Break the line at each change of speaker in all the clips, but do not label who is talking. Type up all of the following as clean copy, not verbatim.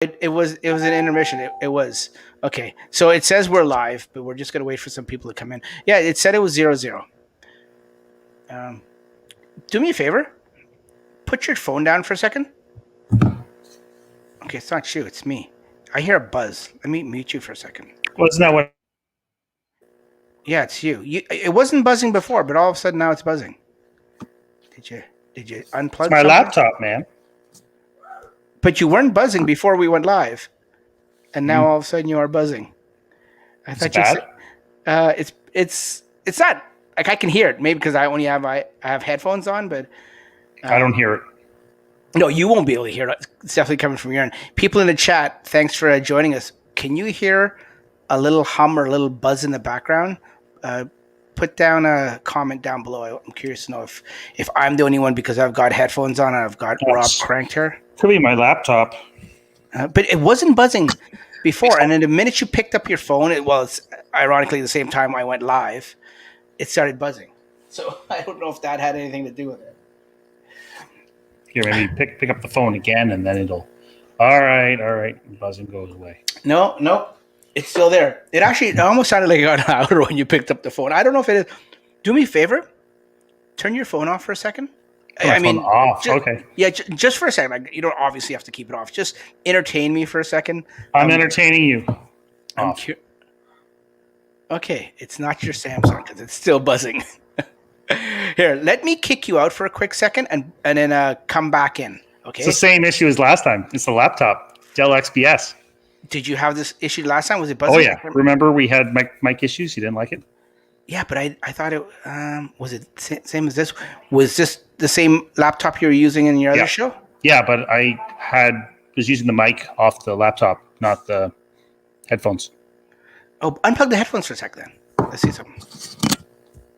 It was an intermission. It was okay. So it says we're live, but we're just gonna wait for some people to come in. Yeah, it said it was 0-0. Um, do me a favor. Put your phone down for a second. Okay, it's not you. It's me. I hear a buzz. Let me mute you for a second.
Well, isn't that what?
Yeah, it's you. It wasn't buzzing before, but all of a sudden now it's buzzing. Did you unplug?
It's my
something?
laptop, man.
But you weren't buzzing before we went live, and now all of a sudden you are buzzing. I thought you said it's not like I can hear it. Maybe because I have headphones on, but
I don't hear it.
No, you won't be able to hear it. It's definitely coming from your end. People in the chat, thanks for joining us. Can you hear a little hum or a little buzz in the background? Put down a comment down below. I'm curious to know if I'm the only one because I've got headphones on and I've got Rob cranked here.
Could be my laptop.
But it wasn't buzzing before. And then the minute you picked up your phone, it's ironically the same time I went live, it started buzzing. So I don't know if that had anything to do with it.
Here, maybe pick up the phone again, and then it'll. All right. The buzzing goes away.
No, it's still there. It almost sounded like it got louder when you picked up the phone. I don't know if it is. Do me a favor. Turn your phone off for a second.
Off. Okay.
Yeah, just for a second. Like, you don't obviously have to keep it off. Just entertain me for a second.
I'm entertaining you.
Okay, it's not your Samsung because it's still buzzing. Here, let me kick you out for a quick second and then come back in. Okay.
It's the same issue as last time. It's the laptop, Dell XPS.
Did you have this issue last time? Was it buzzing?
Oh yeah. Remember we had mic issues. You didn't like it.
Yeah, but I thought it was it same as this. Was this the same laptop you were using in your other show?
Yeah, but I was using the mic off the laptop, not the headphones.
Oh, unplug the headphones for a sec then. Let's see something.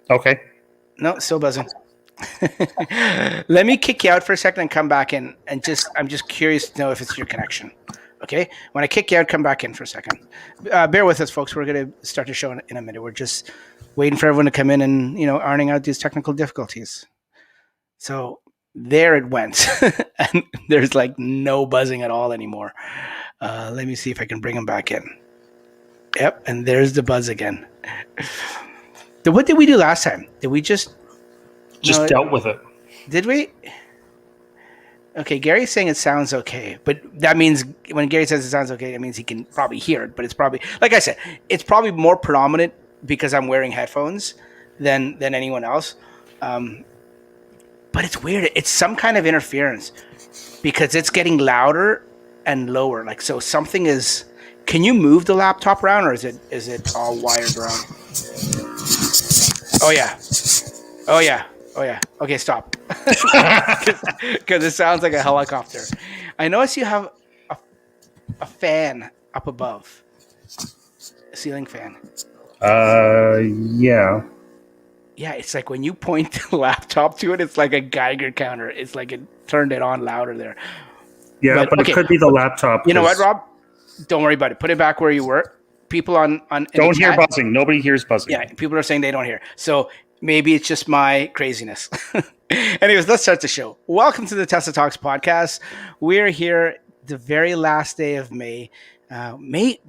Okay.
No, still buzzing. Let me kick you out for a second and come back in. And I'm just curious to know if it's your connection. Okay? When I kick you out, come back in for a second. Bear with us, folks. We're going to start the show in a minute. We're just waiting for everyone to come in and, ironing out these technical difficulties. So there it went. And there's like no buzzing at all anymore. Let me see if I can bring them back in. Yep, and there's the buzz again. What did we do last time? Did we just
dealt with it?
Did we? Okay, Gary's saying it sounds okay, but that means when Gary says it sounds okay, that means he can probably hear it. But it's probably, like I said, it's probably more predominant because I'm wearing headphones than anyone else. But it's weird. It's some kind of interference because it's getting louder and lower. Like, so something is. Can you move the laptop around, or is it all wired around? Oh yeah. Okay, stop. Because it sounds like a helicopter. I notice you have a fan up above. A ceiling fan.
Yeah.
Yeah, it's like when you point the laptop to it, it's like a Geiger counter. It's like it turned it on louder there.
Yeah, but it could be the laptop.
You know what, Rob? Don't worry about it. Put it back where you were. People on
don't hear buzzing. Nobody hears buzzing.
Yeah, people are saying they don't hear. So maybe it's just my craziness. Anyways, let's start the show. Welcome to the Tesla Talks podcast. We're here the very last day of May. May,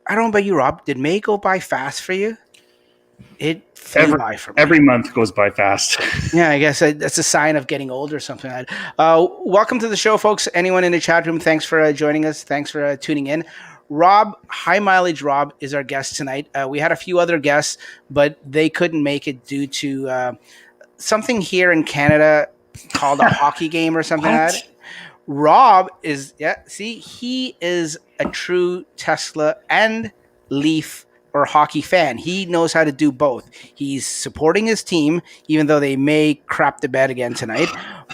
I don't know about you, Rob. Did May go by fast for you? It flew by for me.
Every month goes by fast.
Yeah, I guess that's a sign of getting old or something. Welcome to the show, folks. Anyone in the chat room, thanks for joining us. Thanks for tuning in. Rob, High Mileage Rob, is our guest tonight. We had a few other guests, but they couldn't make it due to something here in Canada called a hockey game or something like that. Rob is, he is a true Tesla and Leaf or hockey fan. He knows how to do both. He's supporting his team, even though they may crap the bed again tonight,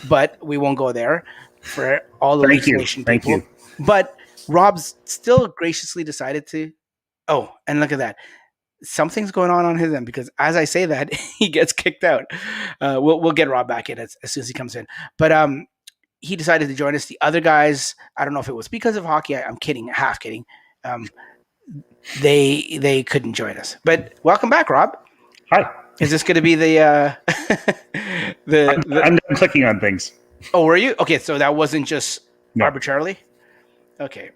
but we won't go there for all the Leaf Nation people. Thank you. But Rob's still graciously decided to. Oh, and look at that. Something's going on his end because as I say that, he gets kicked out. We'll get Rob back in as soon as he comes in. But he decided to join us. The other guys, I don't know if it was because of hockey. I'm kidding, half kidding. They couldn't join us. But welcome back, Rob.
Hi.
Is this going to be the
I'm clicking on things.
Oh, were you? Okay, so that wasn't just arbitrarily? Okay.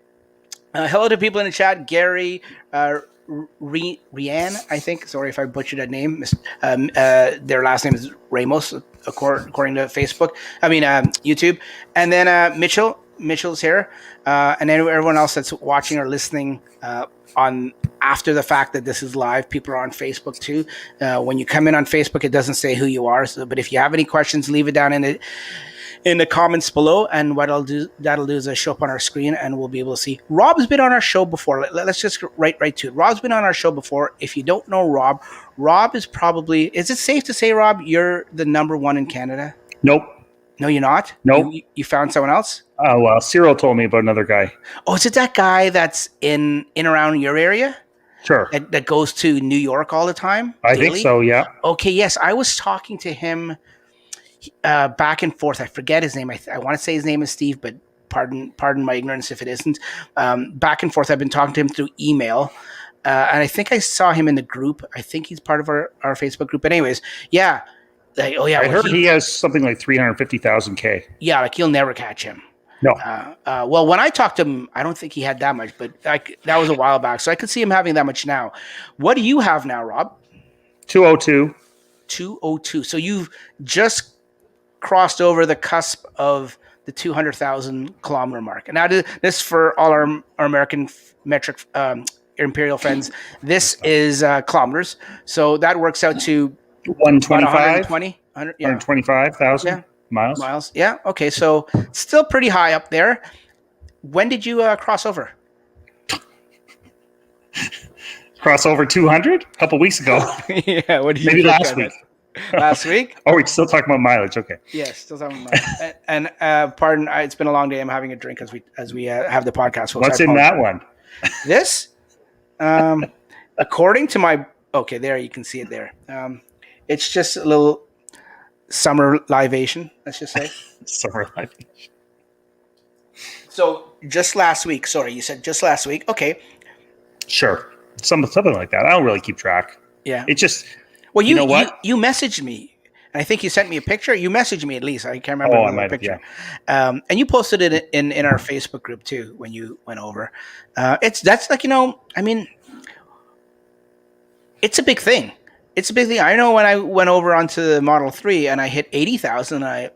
Hello to people in the chat. Gary, Rianne, I think. Sorry if I butchered that name. Their last name is Ramos, according to Facebook. YouTube. And then Mitchell. Mitchell's here. And then everyone else that's watching or listening on after the fact that this is live. People are on Facebook too. When you come in on Facebook, it doesn't say who you are. But if you have any questions, leave it down in the comments below, and what that'll do is show up on our screen, and we'll be able to see. Rob's been on our show before. Let's just right to it. Rob's been on our show before. If you don't know Rob is probably. Is it safe to say, Rob, you're the number one in Canada?
Nope.
No, you're not.
Nope.
You found someone else?
Oh well, Cyril told me about another guy.
Oh, is it that guy that's in around your area?
Sure.
That goes to New York all the time?
I think so. Yeah.
Okay. Yes, I was talking to him. Back and forth. I forget his name. I want to say his name is Steve, but pardon my ignorance if it isn't. Back and forth. I've been talking to him through email, and I think I saw him in the group. I think he's part of our Facebook group. But anyways, yeah. I
heard he has something like 350,000 K.
Yeah, like you'll never catch him.
No.
Well, when I talked to him, I don't think he had that much, but that was a while back, so I could see him having that much now. What do you have now, Rob?
202.
202. So you've just crossed over the cusp of the 200,000 kilometer mark. And now this for all our American metric imperial friends. This is kilometers, so that works out to
125,000 miles.
Miles. Yeah. Okay. So still pretty high up there. When did you cross over?
Cross over 200 a couple weeks ago.
Yeah. What did you
maybe last week?
Last week?
Oh, we're still talking about mileage. Okay.
Yes, still talking about mileage. And pardon, it's been a long day. I'm having a drink as we have the podcast. Folks.
What's in that one?
This, according to my there you can see it there. It's just a little summer libation. Let's just say
summer libation.
So just last week. Sorry, you said just last week. Okay.
Sure, something like that. I don't really keep track.
Yeah.
It just.
Well,
you know what?
You messaged me. And I think you sent me a picture. You messaged me at least. I can't remember the picture. Yeah. And you posted it in our Facebook group too when you went over. That's like, I mean, it's a big thing. It's a big thing. I know when I went over onto the Model 3 and I hit 80,000, I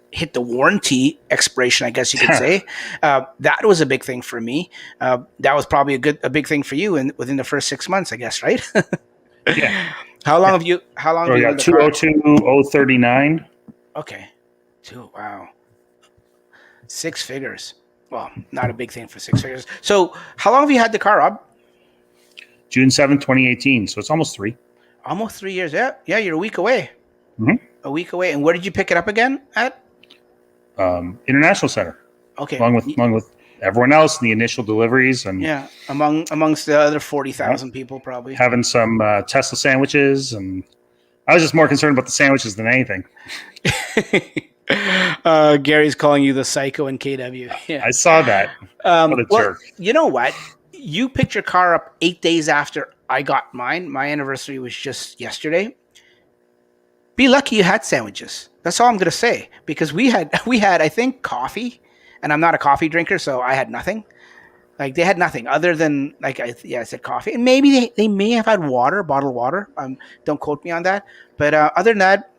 hit the warranty expiration, I guess you could say. That was a big thing for me. That was probably a big thing for you within the first 6 months, I guess, right?
Yeah.
How long have you?
Yeah, 202,039.
Okay. Wow. 6 figures. Well, not a big thing for 6 figures. So, how long have you had the car, Rob?
June 7th, 2018. So it's almost 3.
Almost 3 years. Yeah. Yeah. You're a week away.
Mm-hmm.
A week away. And where did you pick it up again at?
International Center.
Okay.
Along with everyone else in the initial deliveries, and
amongst the other 40,000 people, probably
having some Tesla sandwiches, and I was just more concerned about the sandwiches than anything.
Gary's calling you the psycho in KW. Yeah.
I saw that. What a jerk!
You know what? You picked your car up 8 days after I got mine. My anniversary was just yesterday. Be lucky you had sandwiches. That's all I'm going to say, because we had I think coffee. And I'm not a coffee drinker, so I had nothing. Like, they had nothing other than, like, I said coffee. And maybe they may have had water, bottled water. Don't quote me on that. But other than that,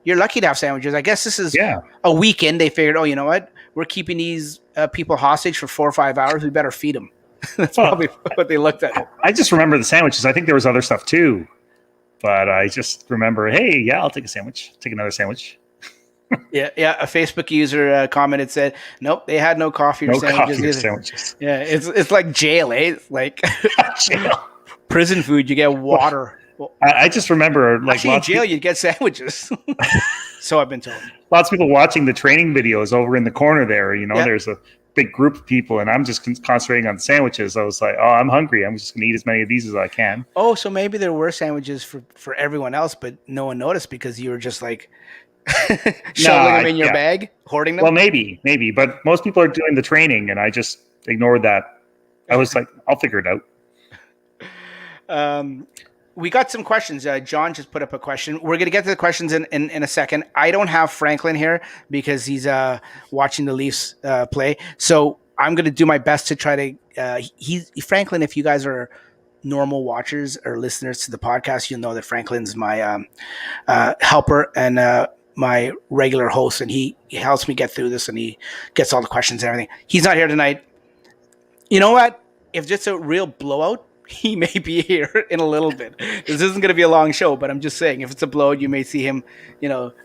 you're lucky to have sandwiches. I guess this is a weekend. They figured, oh, you know what? We're keeping these people hostage for 4 or 5 hours. We better feed them. That's probably what they looked at.
I just remember the sandwiches. I think there was other stuff too. But I just remember, hey, yeah, I'll take a sandwich. Take another sandwich.
Yeah. A Facebook user commented, said, "Nope, they had no coffee or sandwiches." Yeah, it's like jail, eh? It's like
jail.
Prison food. You get water.
I just remember, like,
actually, in jail, you'd get sandwiches. So I've been told.
Lots of people watching the training videos over in the corner there. There's a big group of people, and I'm just concentrating on sandwiches. I was like, oh, I'm hungry. I'm just going to eat as many of these as I can.
Oh, so maybe there were sandwiches for everyone else, but no one noticed because you were just like. Shoveling them in your bag, hoarding them.
Well, maybe, but most people are doing the training, and I just ignored that. I was like, I'll figure it
out. We got some questions. John just put up a question. We're going to get to the questions in a second. I don't have Franklin here because he's watching the Leafs play. So I'm going to do my best to try to. Franklin. If you guys are normal watchers or listeners to the podcast, you'll know that Franklin's my helper and my regular host, and he helps me get through this, and he gets all the questions and everything. He's not here tonight. You know what? If it's a real blowout, he may be here in a little bit. This isn't going to be a long show, but I'm just saying, if it's a blowout, you may see him,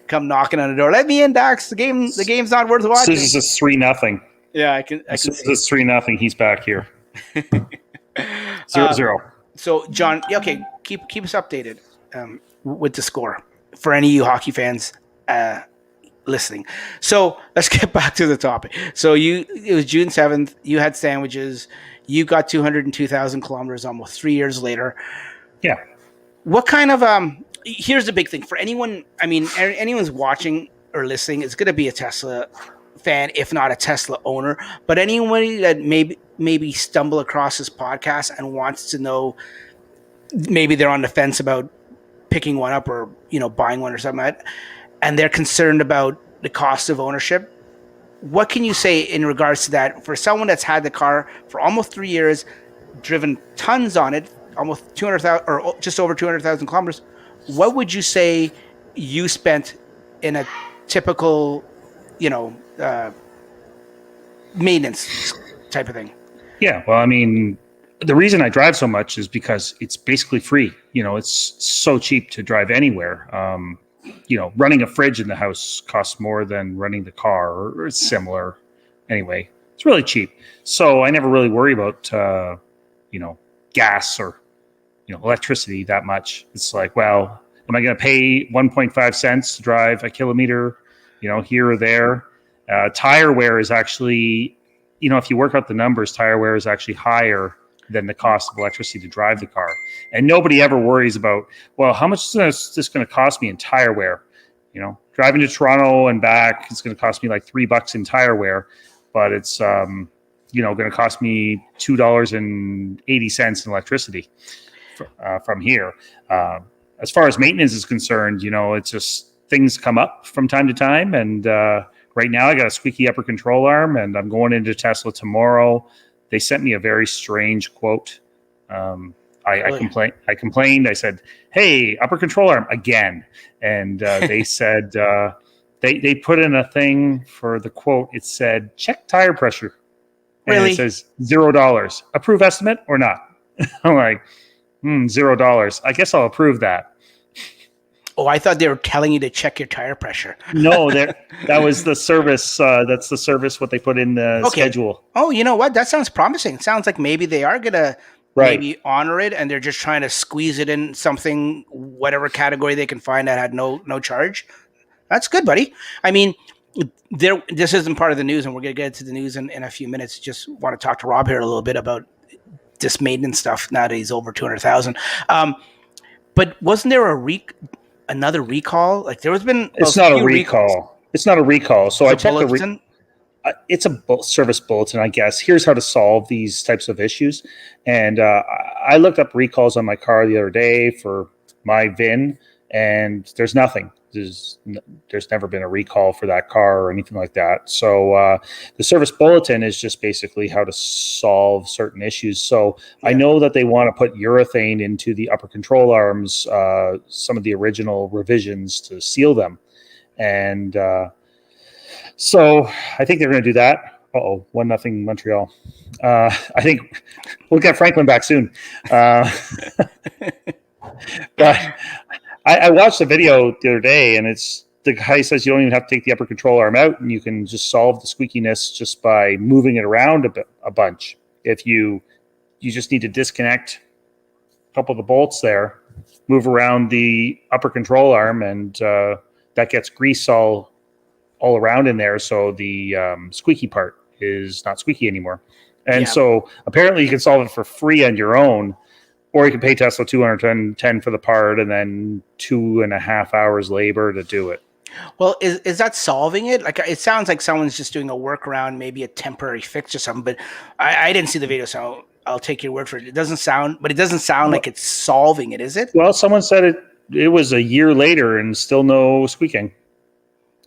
come knocking on the door. Let me in, Dax. The game's not worth watching.
This is a 3-0.
Yeah, I can.
This is 3-0. He's back here. 0-0.
So, John, okay, keep us updated with the score for any of you hockey fans listening. So let's get back to the topic. So it was June 7th. You had sandwiches. You got 202,000 kilometers almost 3 years later.
Yeah.
What kind of here's the big thing for anyone. I mean, anyone's watching or listening is going to be a Tesla fan, if not a Tesla owner. But anybody that maybe stumble across this podcast and wants to know, maybe they're on the fence about picking one up or buying one or something, and they're concerned about the cost of ownership. What can you say in regards to that for someone that's had the car for almost 3 years, driven tons on it, almost 200,000 or just over 200,000 kilometers? What would you say you spent in a typical, maintenance type of thing?
Yeah, well, I mean, the reason I drive so much is because it's basically free. It's so cheap to drive anywhere. Running a fridge in the house costs more than running the car, or it's similar. Anyway, it's really cheap. So I never really worry about, gas or, electricity that much. It's like, well, am I going to pay 1.5 cents to drive a kilometer, here or there? Tire wear is actually, if you work out the numbers, tire wear is actually higher than the cost of electricity to drive the car. And nobody ever worries about, well, how much is this going to cost me in tire wear? Driving to Toronto and back, it's going to cost me like $3 in tire wear, but it's, going to cost me $2.80 in electricity from here. As far as maintenance is concerned, it's just things come up from time to time. And right now I got a squeaky upper control arm, and I'm going into Tesla tomorrow. They sent me a very strange quote. I complained. I said, "Hey, upper control arm again," and they said they put in a thing for the quote. It said, "Check tire pressure," and
Really?
It says $0. Approve estimate or not? I'm like, $0. I guess I'll approve that.
Oh, I thought they were telling you to check your tire pressure.
No, that was the service. That's the service, what they put in the schedule.
Oh, you know what? That sounds promising. It sounds like maybe they are going to maybe honor it, and they're just trying to squeeze it in something, whatever category they can find that had no charge. That's good, buddy. I mean, this isn't part of the news, and we're going to get to the news in a few minutes. Just want to talk to Rob here a little bit about this maintenance stuff now that he's over 200,000. But wasn't there another recall? Like there has been.
It's not a recall. It's not a recall. So I checked the. It's a service bulletin, I guess. Here's how to solve these types of issues. And I looked up recalls on my car the other day for my VIN, and there's nothing. There's never been a recall for that car or anything like that. So the service bulletin is just basically how to solve certain issues. So I know that they want to put urethane into the upper control arms, some of the original revisions to seal them. And so I think they're going to do that. 1-0 Montreal. I think we'll get Franklin back soon. But I watched the video the other day, and the guy says you don't even have to take the upper control arm out, and you can just solve the squeakiness just by moving it around a bunch. If you just need to disconnect a couple of the bolts there, move around the upper control arm, and that gets grease all around in there, so the squeaky part is not squeaky anymore. And so apparently you can solve it for free on your own, or you can pay Tesla $210 for the part and then 2.5 hours labor to do it.
Well, is that solving it? Like, it sounds like someone's just doing a workaround, maybe a temporary fix or something, but I didn't see the video, so I'll take your word for it. It doesn't sound like it's solving it, is it?
Well, someone said it was a year later and still no squeaking.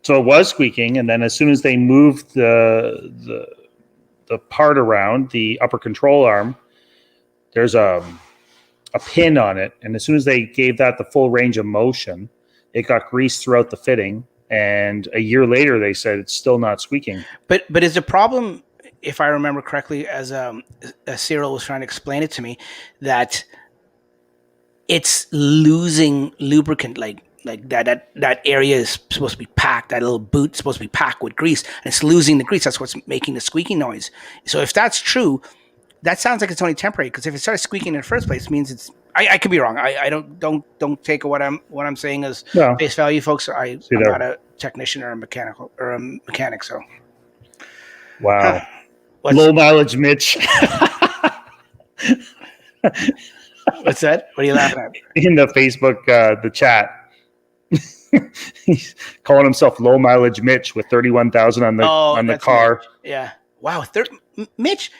So it was squeaking, and then as soon as they moved the the part around the upper control arm, there's a pin on it, and as soon as they gave that the full range of motion, it got greased throughout the fitting. And a year later, they said it's still not squeaking.
But is the problem, if I remember correctly, as Cyril was trying to explain it to me, that it's losing lubricant, like that area is supposed to be packed, that little boot is supposed to be packed with grease, and it's losing the grease. That's what's making the squeaking noise. So if that's true, that sounds like it's only temporary, because if it started squeaking in the first place, it means it's. I could be wrong. I don't take what I'm saying as face value, folks. I'm not a technician or a mechanic. So
wow, low mileage, Mitch.
What's that? What are you laughing at?
In the Facebook, the chat, he's calling himself low mileage Mitch with 31,000 on the car.
Mitch. Yeah, wow, Mitch.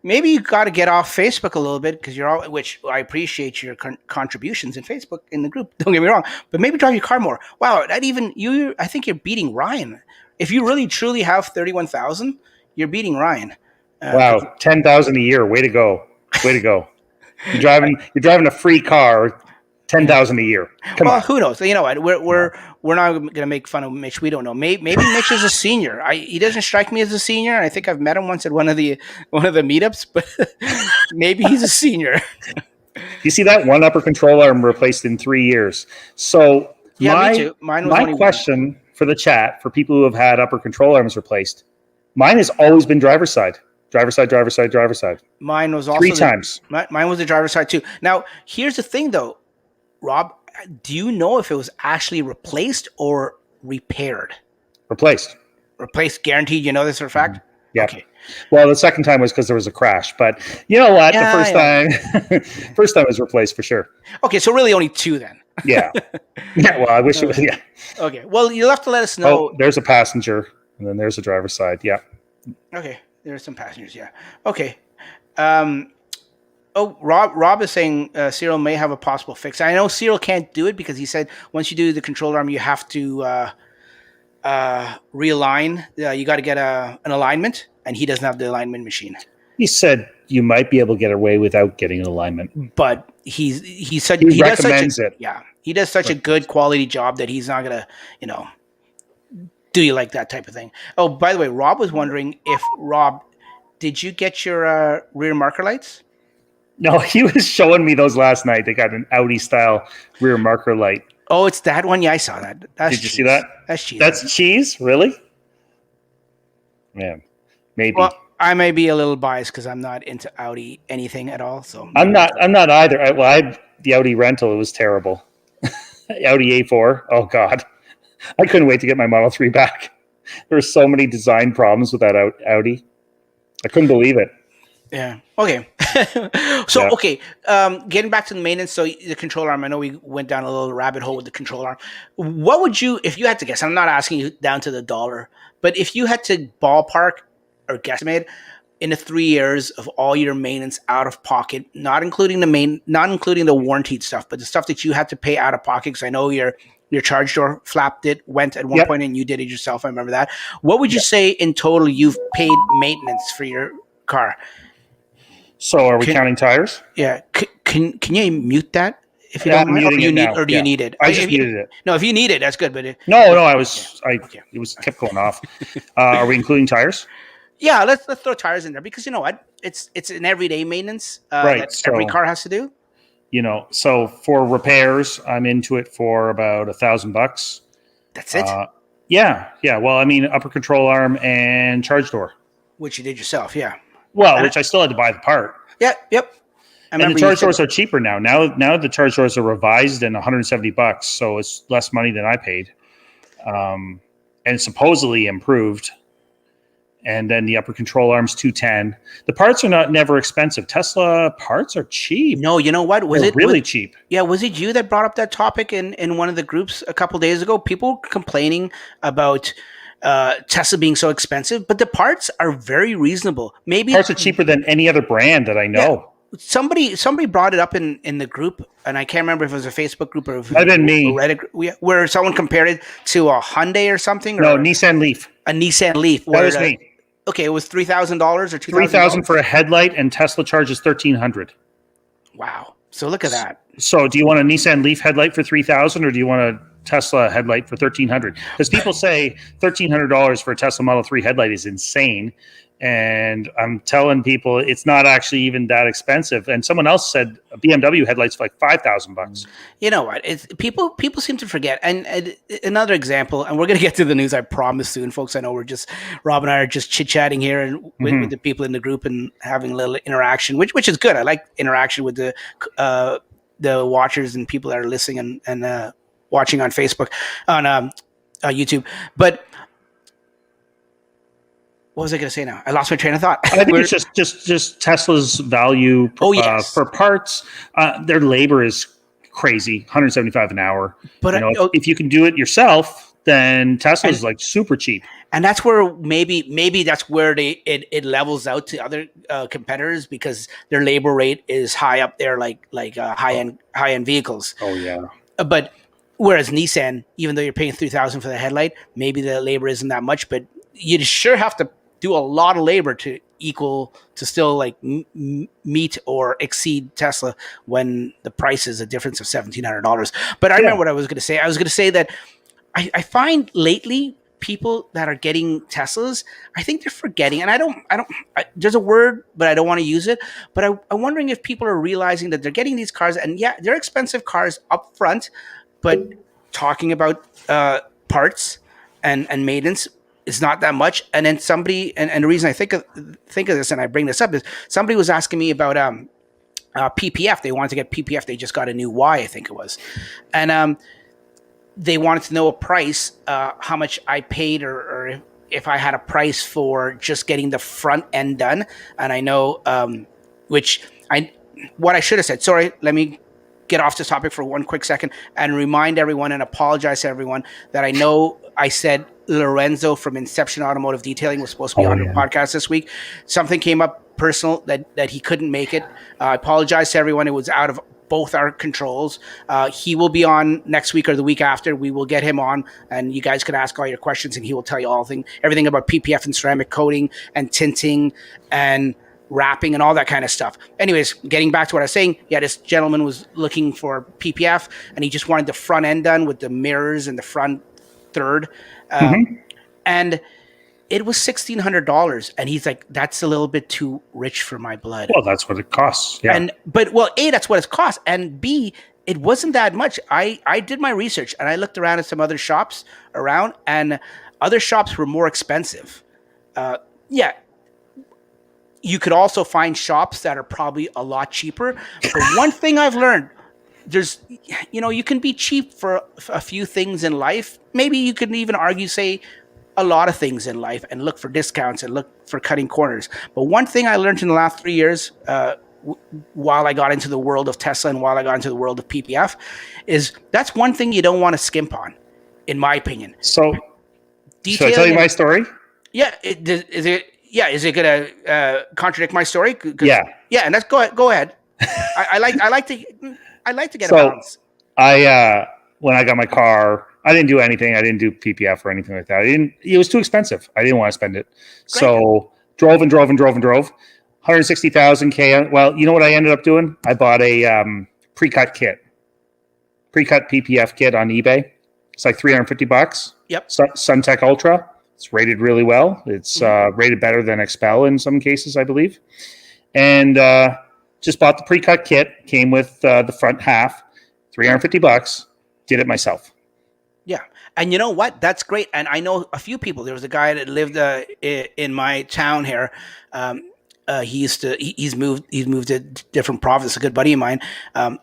Maybe you got to get off Facebook a little bit, because which I appreciate your contributions in Facebook in the group. Don't get me wrong, but maybe drive your car more. Wow, I think you're beating Ryan. If you really truly have 31,000, you're beating Ryan.
Wow, 10,000 a year. Way to go! Way to go! You're driving a free car. 10,000 a year. Come on.
Who knows? You know what? We're not going to make fun of Mitch. We don't know. Maybe Mitch is a senior. He doesn't strike me as a senior. I think I've met him once at one of the meetups, but maybe he's a senior.
You see that one upper control arm replaced in 3 years. So
yeah, me too.
My question for the chat, for people who have had upper control arms replaced, mine has always been driver's side. Driver's side, driver's side, driver's side.
Mine was also
3 times.
Mine was the driver's side too. Now, here's the thing though, Rob, do you know if it was actually replaced or repaired?
Replaced.
Replaced, guaranteed. You know this for a fact?
Yeah.
Okay.
Well, the second time was because there was a crash, but you know what? The first time was replaced for sure.
Okay, so really only 2 then.
Yeah. Yeah. Well, I wish it was. Yeah.
Okay. Well, you'll have to let us know.
Oh, there's a passenger, and then there's a driver's side. Yeah.
Okay. There's some passengers. Yeah. Okay. Rob is saying Cyril may have a possible fix. I know Cyril can't do it because he said once you do the control arm, you have to realign. You got to get an alignment, and he doesn't have the alignment machine.
He said you might be able to get away without getting an alignment,
but he said
he recommends it.
Yeah, he does such a good quality job that he's not gonna, do you like that type of thing. Oh, by the way, Rob was wondering if did you get your rear marker lights?
No, he was showing me those last night. They got an Audi style rear marker light.
Oh, it's that one? Yeah, I saw that.
Did you see that?
That's cheese.
That's cheese? Really? Man, maybe.
Well, I may be a little biased because I'm not into Audi anything at all. So
I'm not either. I had the Audi rental. It was terrible. Audi A4. Oh God, I couldn't wait to get my Model 3 back. There were so many design problems with that Audi. I couldn't believe it.
Yeah. Okay. So, yeah. Okay. Getting back to the maintenance. So the control arm, I know we went down a little rabbit hole with the control arm. What would you, if you had to guess, I'm not asking you down to the dollar, but if you had to ballpark or guesstimate in the 3 years of all your maintenance out of pocket, not including the warranted stuff, but the stuff that you had to pay out of pocket, because I know your charge door went at one point and you did it yourself. I remember that. What would you say in total you've paid maintenance for your car?
So are we counting tires?
Yeah. Can you mute that if you don't mind? Or do you need it?
I just muted it.
No, if you need it, that's good. But
it was kept going off. Are we including tires?
Yeah, let's throw tires in there because you know what? It's an everyday maintenance that every car has to do.
So for repairs, I'm into it for about $1,000.
That's it.
Yeah. Well, I mean, upper control arm and charge door,
which you did yourself. Yeah.
Well, which I still had to buy the part.
Yeah. Yep.
And the charge doors are cheaper now. Now the charge doors are revised and $170, so it's less money than I paid, and supposedly improved. And then the upper control arm's $210. The parts are never expensive. Tesla parts are cheap.
No, you know what? Was it
really cheap?
Yeah, was it you that brought up that topic in one of the groups a couple days ago? People complaining about Tesla being so expensive, but the parts are very reasonable. Maybe
parts are cheaper than any other brand that I know.
Yeah, somebody brought it up in the group, and I can't remember if it was a Facebook group or
might have been me.
Reddit, where someone compared it to a Hyundai or something.
No, Nissan Leaf.
A Nissan Leaf.
That was me.
Okay, it was $3,000 or
$3,000
$2,000
for a headlight, and Tesla charges $1,300.
Wow. So look at that.
So, do you want a Nissan Leaf headlight for $3,000, or do you want a Tesla headlight for $1,300? Because people say $1,300 for a Tesla Model 3 headlight is insane, and I'm telling people it's not actually even that expensive. And someone else said a BMW headlight's for like $5,000.
You know what? It's people seem to forget. And another example, and we're going to get to the news, I promise soon, folks. I know Rob and I are just chit chatting here and with the people in the group and having a little interaction, which is good. I like interaction with the watchers and people that are listening and watching on Facebook, on YouTube. But what was I going to say now? I lost my train of thought.
I think it's just Tesla's value for parts. Their labor is crazy, $175 an hour. But if you can do it yourself, then Tesla's like super cheap.
And that's where maybe that's where it levels out to other competitors, because their labor rate is high up there, like high end vehicles.
Oh yeah. But
whereas Nissan, even though you're paying $3,000 for the headlight, maybe the labor isn't that much, but you sure have to do a lot of labor to still like meet or exceed Tesla when the price is a difference of $1,700. But I remember what I was going to say. I was going to say that I find lately people that are getting Teslas, I think they're forgetting, and I don't, there's a word, but I don't want to use it. But I'm wondering if people are realizing that they're getting these cars, and yeah, they're expensive cars up front, but talking about parts and maintenance is not that much. And then somebody, and the reason I think of this and I bring this up is somebody was asking me about PPF. They wanted to get PPF. They just got a new Y, I think it was, and they wanted to know a price, how much I paid, or if I had a price for just getting the front end done. And I know, what I should have said. Sorry, let me get off this topic for one quick second and remind everyone and apologize to everyone that I know I said Lorenzo from Inception Automotive Detailing was supposed to be on the podcast this week. Something came up personal that he couldn't make it. I apologize to everyone. It was out of both our controls. He will be on next week or the week after. We will get him on, and you guys can ask all your questions, and he will tell you everything about PPF and ceramic coating and tinting and wrapping and all that kind of stuff. Anyways, getting back to what I was saying, this gentleman was looking for PPF, and he just wanted the front end done with the mirrors and the front third. And it was $1,600, and he's like, "That's a little bit too rich for my blood."
Well, that's what it costs. Yeah.
But A, that's what it costs, and B, it wasn't that much. I did my research, and I looked around at some other shops around, and other shops were more expensive. You could also find shops that are probably a lot cheaper. But one thing I've learned, you can be cheap for a few things in life. Maybe you could even say a lot of things in life and look for discounts and look for cutting corners. But one thing I learned in the last 3 years, while I got into the world of Tesla and while I got into the world of PPF, is that's one thing you don't want to skimp on, in my opinion.
So, should I tell you my story?
Yeah. Is it going to contradict my story?
Yeah.
Yeah, and let's go ahead. I like to get a balance.
When I got my car, I didn't do anything. I didn't do PPF or anything like that. It was too expensive. I didn't want to spend it. Great. So drove. 160,000 K. Well, you know what I ended up doing? I bought a pre-cut PPF kit on eBay. It's like $350.
Yep.
Suntech Ultra. It's rated really well. It's rated better than Expel in some cases, I believe. And just bought the pre-cut kit. Came with the front half, $350. Did it myself. Yeah.
And you know what? That's great. And I know a few people. There was a guy that lived in my town here. He's moved to different province. A good buddy of mine. When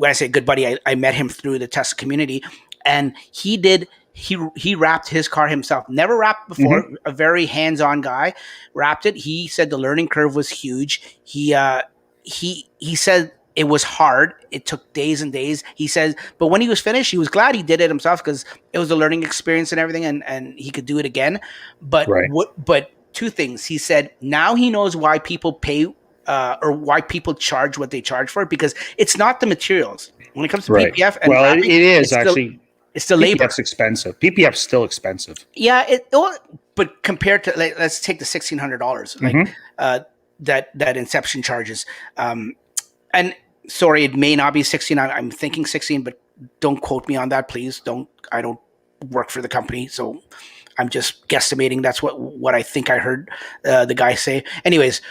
I say good buddy, I met him through the Tesla community, and he wrapped his car himself. Never wrapped before. A very hands-on guy. Wrapped it. He said the learning curve was huge. He said it was hard. It took days and days. He says, but when he was finished, he was glad he did it himself because it was a learning experience and everything, and he could do it again. But but two things. He said now he knows why people pay or why people charge what they charge for it, because it's not the materials. When it comes to PPF, and
well,
wrapping,
it is actually.
It's the labor.
PPF's expensive. PPF's still expensive.
Yeah, but compared to, like, let's take the $1,600, like that inception charges. And sorry, it may not be 16. I'm thinking 16, but don't quote me on that, please. I don't work for the company, so I'm just guesstimating. That's what I think I heard the guy say. Anyways,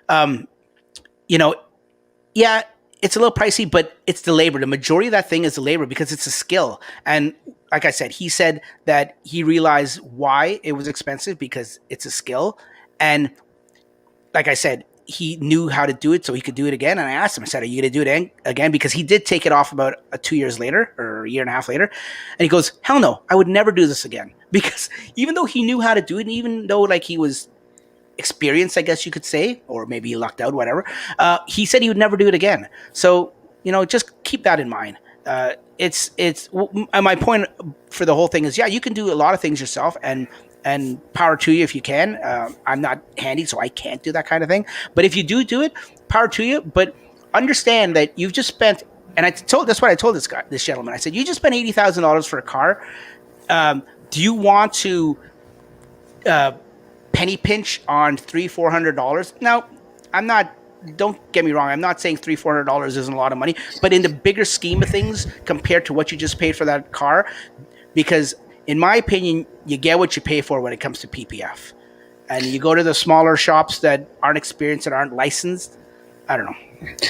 you know, yeah, it's a little pricey, but it's the labor. The majority of that thing is the labor because it's a skill. And like I said, he said that he realized why it was expensive because it's a skill. And like I said, he knew how to do it, so he could do it again. And I asked him, I said, are you going to do it again? Because he did take it off about 2 years later or a year and a half later. And he goes, hell no, I would never do this again. Because even though he knew how to do it, and even though like he was experienced, I guess you could say, or maybe he lucked out, whatever, he said he would never do it again. So, just keep that in mind. It's my point for the whole thing is, yeah, you can do a lot of things yourself, and power to you if you can. I'm not handy, so I can't do that kind of thing. But if you do it, power to you. But understand that you've just spent, and that's what I told this gentleman. I said, you just spent $80,000 for a car. Do you want to penny pinch on $300-400? Now, I'm not. Don't get me wrong. I'm not saying $300-400 isn't a lot of money, but in the bigger scheme of things, compared to what you just paid for that car, because in my opinion, you get what you pay for when it comes to PPF, and you go to the smaller shops that aren't experienced and aren't licensed. I don't know.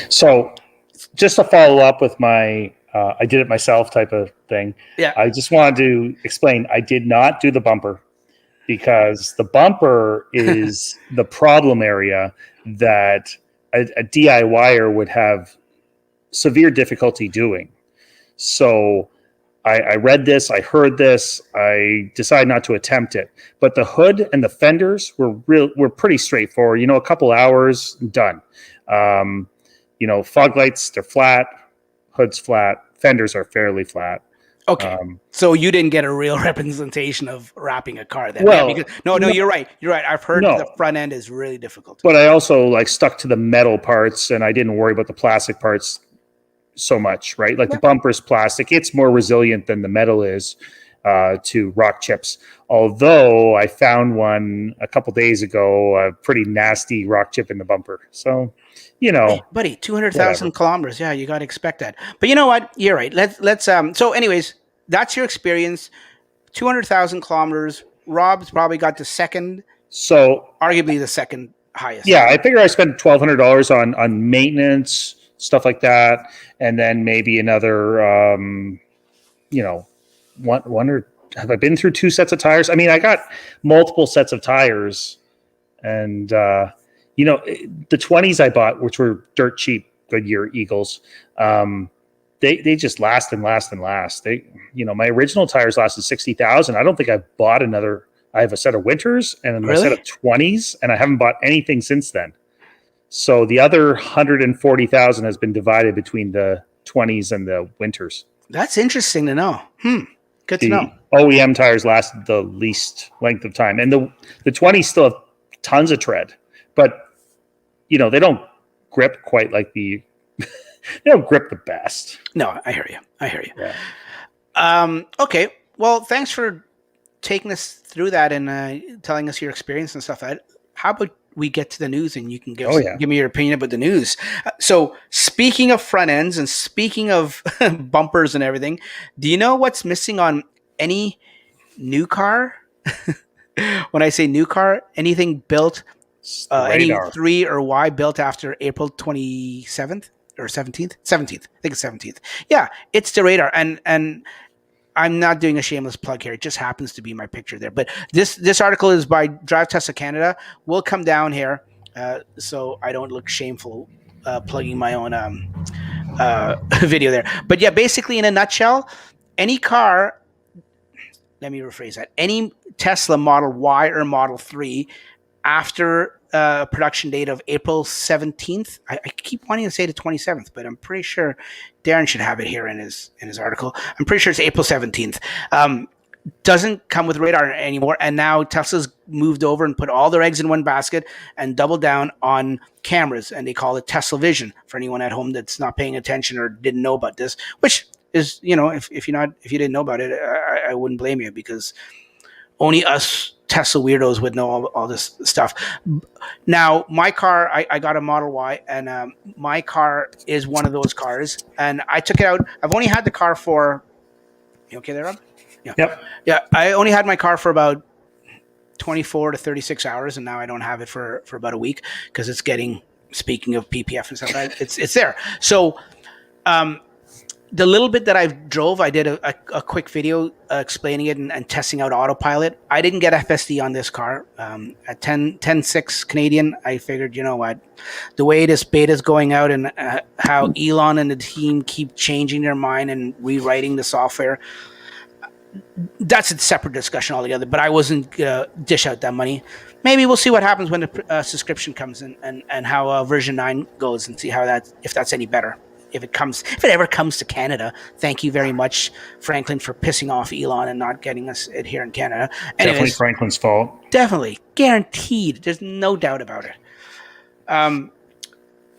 So, just to follow up with my I did it myself type of thing.
Yeah.
I just wanted to explain. I did not do the bumper because the bumper is the problem area that a DIYer would have severe difficulty doing. So I read this, I heard this, I decided not to attempt it. But the hood and the fenders were pretty straightforward. A couple hours, done. Fog lights, they're flat, hood's flat, fenders are fairly flat.
Okay, so you didn't get a real representation of wrapping a car then?
Well,
because, no, you're right. You're right. I've heard the front end is really difficult.
But I also stuck to the metal parts, and I didn't worry about the plastic parts so much, right? Like the bumper's plastic. It's more resilient than the metal is to rock chips. Although I found one a couple days ago, a pretty nasty rock chip in the bumper. So,
Hey, buddy, 200,000 kilometers. Yeah, you got to expect that. But you know what? You're right. Let's so anyways, that's your experience. 200,000 kilometers. Rob's probably got the second.
So
arguably the second highest.
Yeah, I figure I spent $1,200 on maintenance, stuff like that, and then maybe another one or have I been through 2 sets of tires? I mean, I got multiple sets of tires, and the 20s I bought, which were dirt cheap Goodyear Eagles, they just last and last and last. My original tires lasted 60,000. I don't think I bought another. I have a set of winters and a set of 20s, and I haven't bought anything since then. So the other 140,000 has been divided between the 20s and the winters.
That's interesting to know. Good to know.
OEM tires lasted the least length of time, and the 20s still have tons of tread, but they don't grip quite like they don't grip the best.
No, I hear you. Yeah. Okay. Well, thanks for taking us through that and telling us your experience and stuff. How about we get to the news and you can give me your opinion about the news. So speaking of front ends and speaking of bumpers and everything, do you know what's missing on any new car? When I say new car, anything built, any 3 or Y built after April 27th or 17th? 17th. I think it's 17th. Yeah, it's the radar. And I'm not doing a shameless plug here. It just happens to be my picture there. But this article is by Drive Tesla Canada. We'll come down here so I don't look shameful plugging my own video there. But yeah, basically in a nutshell, any car, let me rephrase that, any Tesla Model Y or Model 3 after production date of April 17th. I keep wanting to say the 27th, but I'm pretty sure Darren should have it here in his article. I'm pretty sure it's April 17th. Doesn't come with radar anymore, and now Tesla's moved over and put all their eggs in one basket and doubled down on cameras, and they call it Tesla Vision for anyone at home that's not paying attention or didn't know about this. Which is, if you didn't know about it, I wouldn't blame you, because only us Tesla weirdos would know all this stuff. Now, my car, I got a Model Y, and my car is one of those cars. And I took it out. I've only had the car for, you okay there, Rob? Yeah.
Yep.
Yeah. I only had my car for about 24 to 36 hours, and now I don't have it for about a week because it's getting, speaking of PPF and stuff, it's there. So, the little bit that I drove, I did a quick video explaining it and testing out Autopilot. I didn't get FSD on this car. At 10.6 Canadian, I figured, you know what, the way this beta is going out and how Elon and the team keep changing their mind and rewriting the software, that's a separate discussion altogether. But I wasn't dish out that money. Maybe we'll see what happens when the subscription comes in and how version 9 goes, and see how if that's any better. If it ever comes to Canada. Thank you very much, Franklin, for pissing off Elon and not getting us it here in Canada. Anyways,
definitely Franklin's fault.
Definitely. Guaranteed. There's no doubt about it.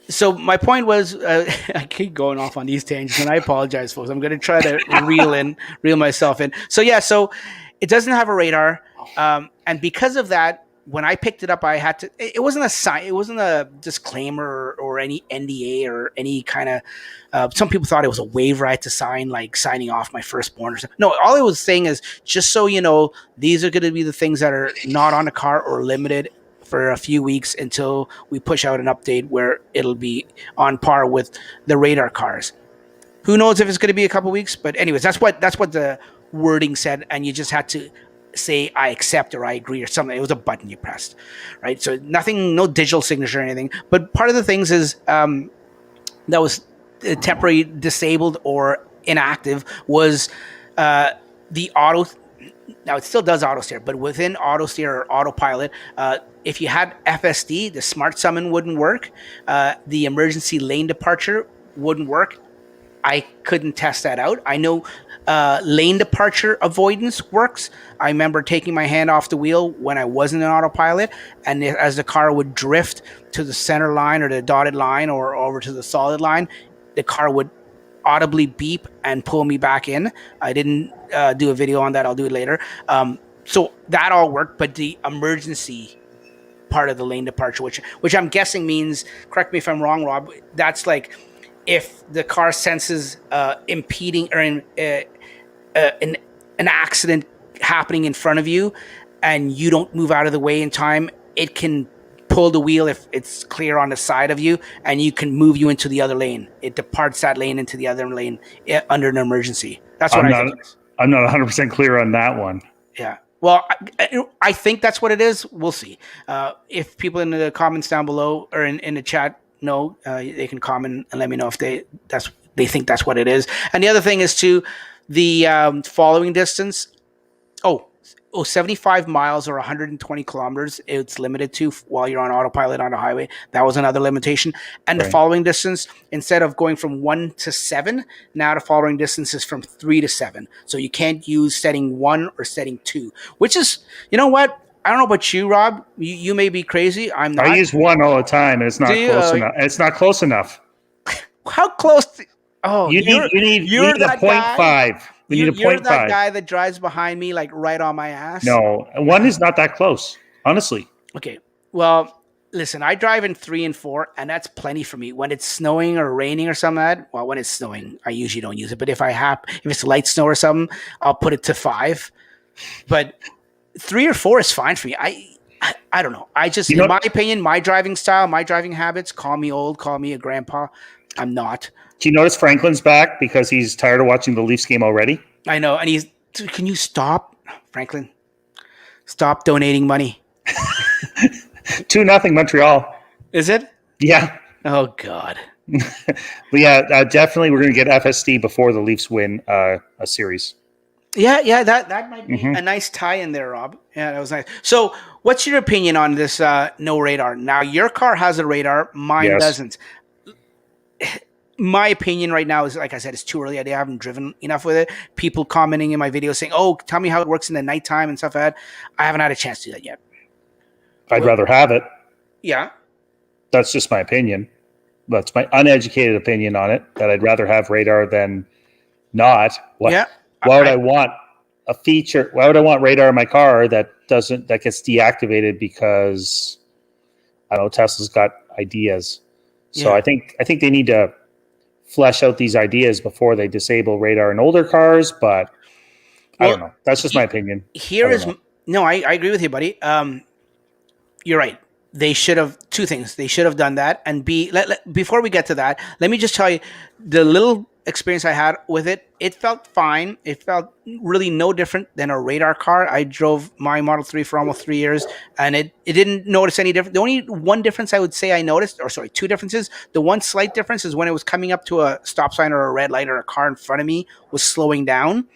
So my point was, I keep going off on these tangents, and I apologize, folks. I'm going to try to reel myself in. So it doesn't have a radar. And because of that, when I picked it up, I had to. It wasn't a disclaimer or any NDA or any kind of. Some people thought it was a waiver I had to sign, like signing off my firstborn or something. No, all I was saying is, just so you know, these are going to be the things that are not on the car or limited for a few weeks until we push out an update where it'll be on par with the radar cars. Who knows if it's going to be a couple weeks? But anyways, that's what the wording said, and you just had to say I accept or I agree or something. It was a button you pressed, right? So nothing, no digital signature or anything. But part of the things is that was temporarily disabled or inactive was the auto. Now it still does auto steer, but within auto steer or autopilot, if you had FSD, the smart summon wouldn't work. The emergency lane departure wouldn't work. I couldn't test that out. I know lane departure avoidance works. I remember taking my hand off the wheel when I wasn't in autopilot, and as the car would drift to the center line or the dotted line or over to the solid line, the car would audibly beep and pull me back in. I didn't do a video on that. I'll do it later. So that all worked, but the emergency part of the lane departure, which I'm guessing means, correct me if I'm wrong, Rob, that's like if the car senses impeding or an accident happening in front of you and you don't move out of the way in time, it can pull the wheel if it's clear on the side of you, and you can move you into the other lane. It departs that lane into the other lane under an emergency. That's what I think it is.
I'm not 100% clear on that one.
Yeah. Well, I think that's what it is. We'll see. If people in the comments down below or in the chat know, they can comment and let me know if they think that's what it is. And the other thing is too, the following distance. 75 miles or 120 kilometers it's limited to while you're on autopilot on a highway. That was another limitation. And the following distance, instead of going from 1 to 7, now the following distance is from 3 to 7. So you can't use setting 1 or setting 2, which is, you know what? I don't know about you, Rob. You may be crazy. I'm not.
I use 1 all the time, and it's not close enough. It's not close enough.
How close? You
need a 0.5. You're
that guy that drives behind me, like right on my ass.
No, 1 is not that close, honestly.
Okay. Well, listen, I drive in 3 and 4, and that's plenty for me. When it's snowing or raining or something like that, well, when it's snowing, I usually don't use it. But if it's light snow or something, I'll put it to 5. But 3 or 4 is fine for me. I don't know. I just, in my opinion, my driving style, my driving habits, call me old, call me a grandpa. I'm not.
Do you notice Franklin's back because he's tired of watching the Leafs game already?
I know. And can you stop, Franklin? Stop donating money.
2-0 Montreal.
Is it?
Yeah.
Oh, God.
But yeah, definitely we're going to get FSD before the Leafs win a series.
Yeah, that might be a nice tie in there, Rob. Yeah, that was nice. So what's your opinion on this no radar? Now, your car has a radar. Mine doesn't. My opinion right now is, like I said, it's too early. I haven't driven enough with it. People commenting in my videos saying, "Oh, tell me how it works in the nighttime and stuff like that." I haven't had a chance to do that yet.
I'd rather have it.
Yeah.
That's just my opinion. That's my uneducated opinion on it, that I'd rather have radar than not. Why would I want a feature. Why would I want radar in my car that gets deactivated because I don't know Tesla's got ideas. So
Yeah.
I think they need to flesh out these ideas before they disable radar in older cars. But I don't
Well,
know. That's just my opinion.
here
I don't
is
know.
no, I agree with you, buddy. You're right. They should have two things. They should have done that, and before we get to that, let me just tell you the little experience I had with it. It felt fine. It felt really no different than a radar car. I drove my Model 3 for almost 3 years, and it didn't notice any different. The only one difference I would say I noticed, or sorry, two differences. The one slight difference is when it was coming up to a stop sign or a red light or a car in front of me was slowing down.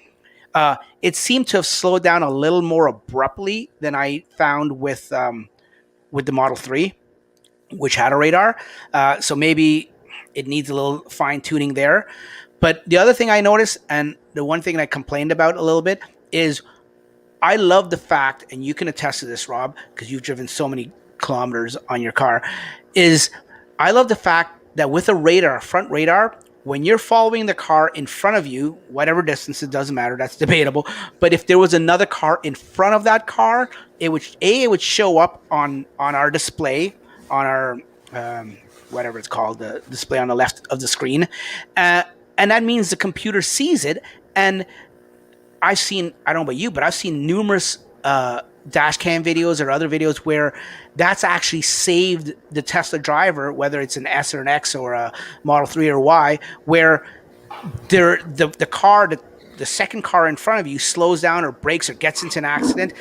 It seemed to have slowed down a little more abruptly than I found with the Model 3, which had a radar. So maybe it needs a little fine tuning there. But the other thing I noticed, and the one thing I complained about a little bit, is I love the fact, and you can attest to this, Rob, because you've driven so many kilometers on your car, is I love the fact that with a radar, front radar, when you're following the car in front of you, whatever distance, it doesn't matter, that's debatable. But if there was another car in front of that car, it would show up on our display, on our whatever it's called, the display on the left of the screen, and that means the computer sees it. And I don't know about you, but I've seen numerous dash cam videos or other videos where that's actually saved the Tesla driver, whether it's an S or an X or a Model 3 or Y, where the car, the second car in front of you slows down or brakes or gets into an accident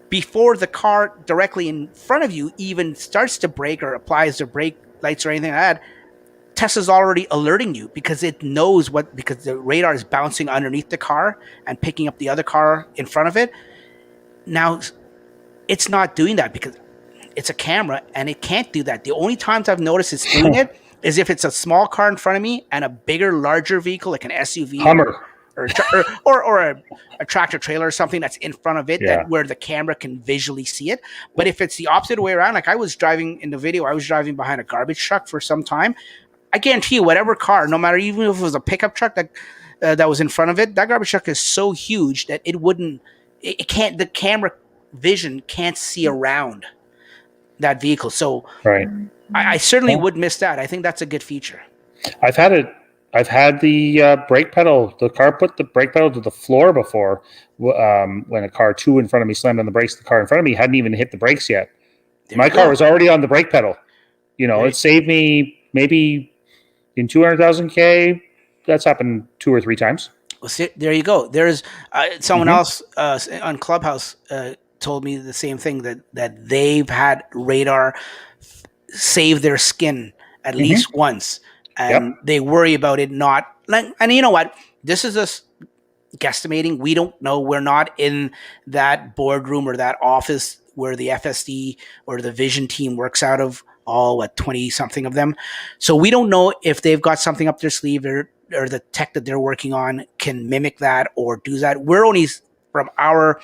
before the car directly in front of you even starts to brake or applies the brake lights or anything like that. Tesla's already alerting you because it knows because the radar is bouncing underneath the car and picking up the other car in front of it. Now, it's not doing that because it's a camera and it can't do that. The only times I've noticed it's doing it is if it's a small car in front of me and a bigger, larger vehicle like an SUV
Hummer.
or a tractor trailer or something that's in front of it,
Yeah.
that where the camera can visually see it. But if it's the opposite way around, like I was driving in the video, I was driving behind a garbage truck for some time. I guarantee you, whatever car, no matter, even if it was a pickup truck that was in front of it, that garbage truck is so huge that it can't, the camera vision can't see around that vehicle. So
Right.
I certainly would miss that. I think that's a good feature.
I've had the brake pedal. The car put the brake pedal to the floor before. When a car two in front of me slammed on the brakes, the car in front of me hadn't even hit the brakes yet. My car was already on the brake pedal.
Right.
It saved me maybe in 200,000 K. That's happened 2 or 3 times.
Well, see, there you go. There's someone else on Clubhouse told me the same thing, that they've had radar save their skin at least once, and they worry about it not. And you know what? This is us guesstimating. We don't know. We're not in that boardroom or that office where the FSD or the vision team works out of, all 20 something of them. So we don't know if they've got something up their sleeve or the tech that they're working on can mimic that or do that. We're only, from our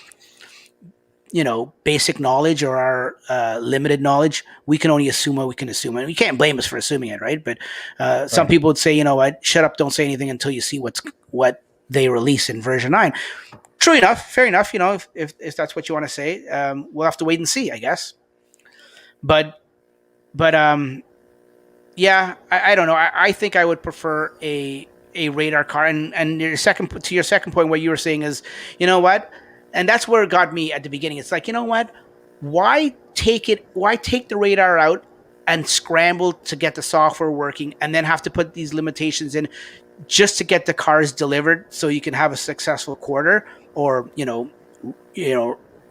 basic knowledge or our limited knowledge, we can only assume what we can assume, and you can't blame us for assuming it, right? But some people would say, you know what, shut up, don't say anything until you see what they release in version 9. True enough, fair enough. If that's what you want to say, we'll have to wait and see, I guess. But yeah, I don't know. I think I would prefer a radar car. And your second point, what you were saying is, you know what? And that's where it got me at the beginning. It's like, you know what? Why take the radar out and scramble to get the software working and then have to put these limitations in just to get the cars delivered so you can have a successful quarter, or,